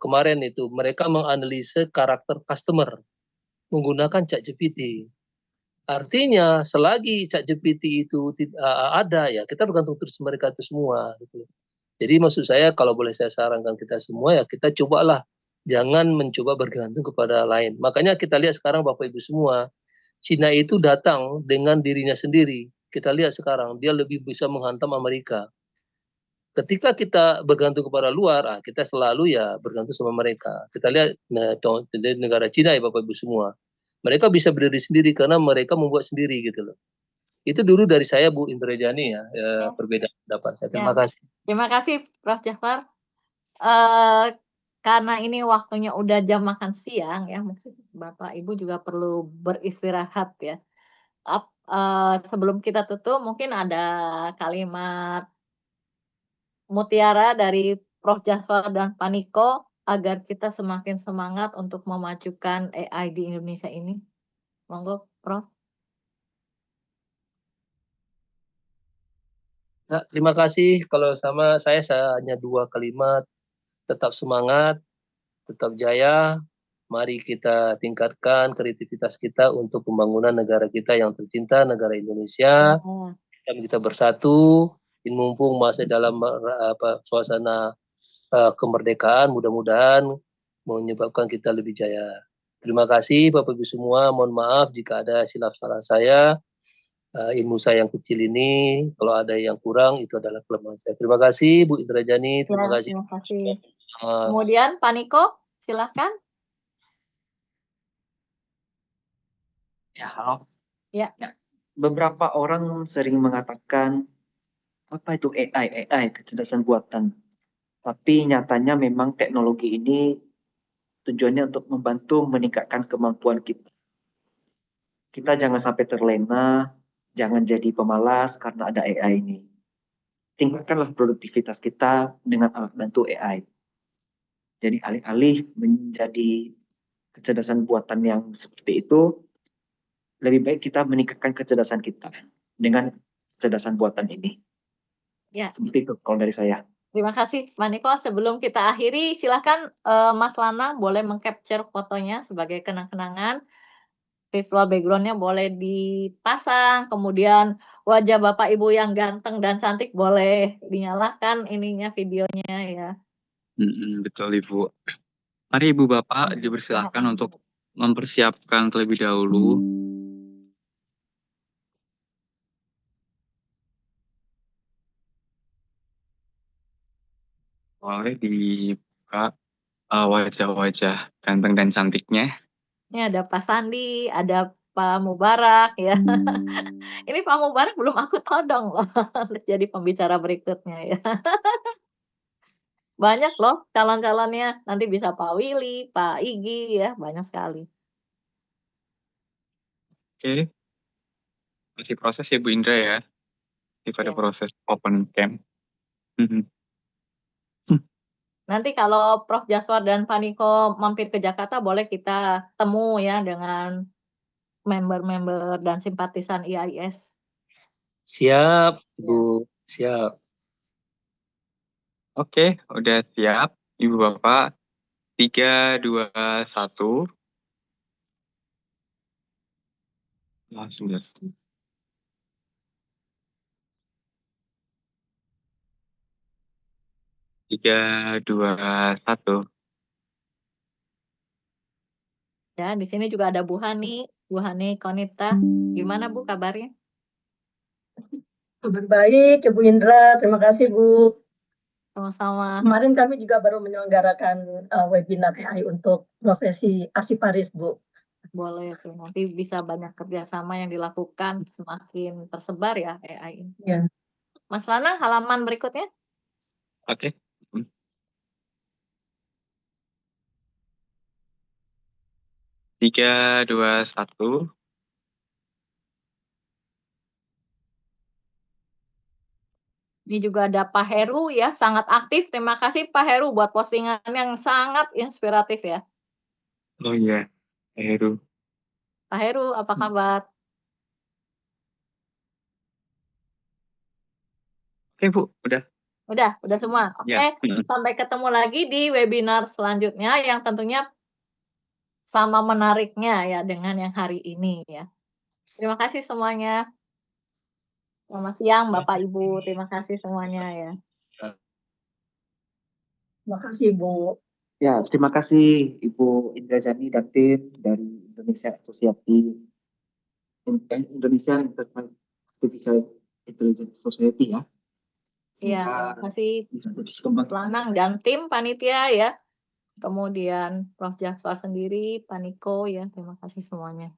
kemarin itu mereka menganalisa karakter customer menggunakan ChatGPT. Artinya selagi ChatGPT itu ada ya kita bergantung terus mereka itu semua gitu. Jadi maksud saya kalau boleh saya sarankan kita semua ya kita cobalah jangan mencoba bergantung kepada lain. Makanya kita lihat sekarang Bapak Ibu semua, Cina itu datang dengan dirinya sendiri. Kita lihat sekarang dia lebih bisa menghantam Amerika. Ketika kita bergantung kepada luar, kita selalu ya bergantung sama mereka. Kita lihat negara Cina ya Bapak Ibu semua. Mereka bisa berdiri sendiri karena mereka membuat sendiri gitu loh. Itu dulu dari saya Bu Indrajani ya, perbedaan pendapat saya. Terima kasih. Terima kasih Prof. Jafar. Karena ini waktunya udah jam makan siang ya, mungkin Bapak Ibu juga perlu beristirahat ya. Sebelum kita tutup mungkin ada kalimat mutiara dari Prof. Jafar dan Pak Niko agar kita semakin semangat untuk memajukan AI di Indonesia ini. Monggo, Prof. Nah, terima kasih. Kalau sama saya hanya 2 kalimat. Tetap semangat, tetap jaya. Mari kita tingkatkan kreativitas kita untuk pembangunan negara kita yang tercinta, negara Indonesia. Kita bersatu, mumpung masih dalam suasana kemerdekaan, mudah-mudahan menyebabkan kita lebih jaya. Terima kasih Bapak Ibu semua, mohon maaf jika ada silap salah saya. Ilmu saya yang kecil ini, kalau ada yang kurang itu adalah kelemahan saya. Terima kasih Bu Indrajani, terima kasih. Terima kasih. Kemudian Pak Niko, silahkan. Ya, halo. Ya. Beberapa orang sering mengatakan apa itu AI, kecerdasan buatan. Tapi nyatanya memang teknologi ini tujuannya untuk membantu meningkatkan kemampuan kita. Kita jangan sampai terlena, jangan jadi pemalas karena ada AI ini. Tingkatkanlah produktivitas kita dengan alat bantu AI. Jadi alih-alih menjadi kecerdasan buatan yang seperti itu, lebih baik kita meningkatkan kecerdasan kita dengan kecerdasan buatan ini. Ya. Seperti itu kalau dari saya. Terima kasih Pak Niko. Sebelum kita akhiri, silakan Mas Lana boleh meng-capture fotonya sebagai kenang-kenangan. Visual background-nya boleh dipasang, kemudian wajah Bapak Ibu yang ganteng dan cantik boleh dinyalakan ininya videonya ya. Betul Ibu. Mari Ibu Bapak dipersilahkan untuk mempersiapkan terlebih dahulu. Boleh dibuka wajah-wajah ganteng dan cantiknya. Ini ada Pak Sandi, ada Pak Mubarak ya. Ini Pak Mubarak belum aku todong loh jadi pembicara berikutnya ya. Banyak loh calon-calonnya. Nanti bisa Pak Willy, Pak Igi ya, banyak sekali. Oke. Masih proses ya Bu Indra ya. Pada proses open cam. Nanti kalau Prof. Jafar dan Pak Niko mampir ke Jakarta boleh kita temu ya dengan member-member dan simpatisan IAIS. Siap, Bu. Siap. Oke, udah siap Ibu Bapak. 3, 2, 1. Langsung ya. 3, 2, 1. Ya, di sini juga ada Bu Hani Konita. Gimana Bu kabarnya? Kabar baik, Bu Indra. Terima kasih Bu. Sama-sama. Kemarin kami juga baru menyelenggarakan webinar AI untuk profesi arsiparis Bu. Boleh tuh, nanti bisa banyak kerjasama yang dilakukan semakin tersebar ya AI ini. Ya. Mas Lana, halaman berikutnya. Oke. 3, 2, 1. Ini juga ada Pak Heru ya, sangat aktif. Terima kasih Pak Heru buat postingan yang sangat inspiratif ya. Oh iya, Heru. Pak Heru, apa kabar? Oke Bu, udah. Udah semua. Oke, Ya. sampai ketemu lagi di webinar selanjutnya yang tentunya sama menariknya ya dengan yang hari ini ya. Terima kasih semuanya. Selamat siang Bapak Ibu, terima kasih semuanya ya. Terima kasih, Bu. Ya, terima kasih Ibu Indrajani dan tim dari Indonesia Enterprise Artificial Intelligence Society ya. Iya, terima Semoga kasih bisa terus kembang. Lanang dan tim panitia ya. Kemudian Prof. Jakswa sendiri, Pak Niko ya, terima kasih semuanya.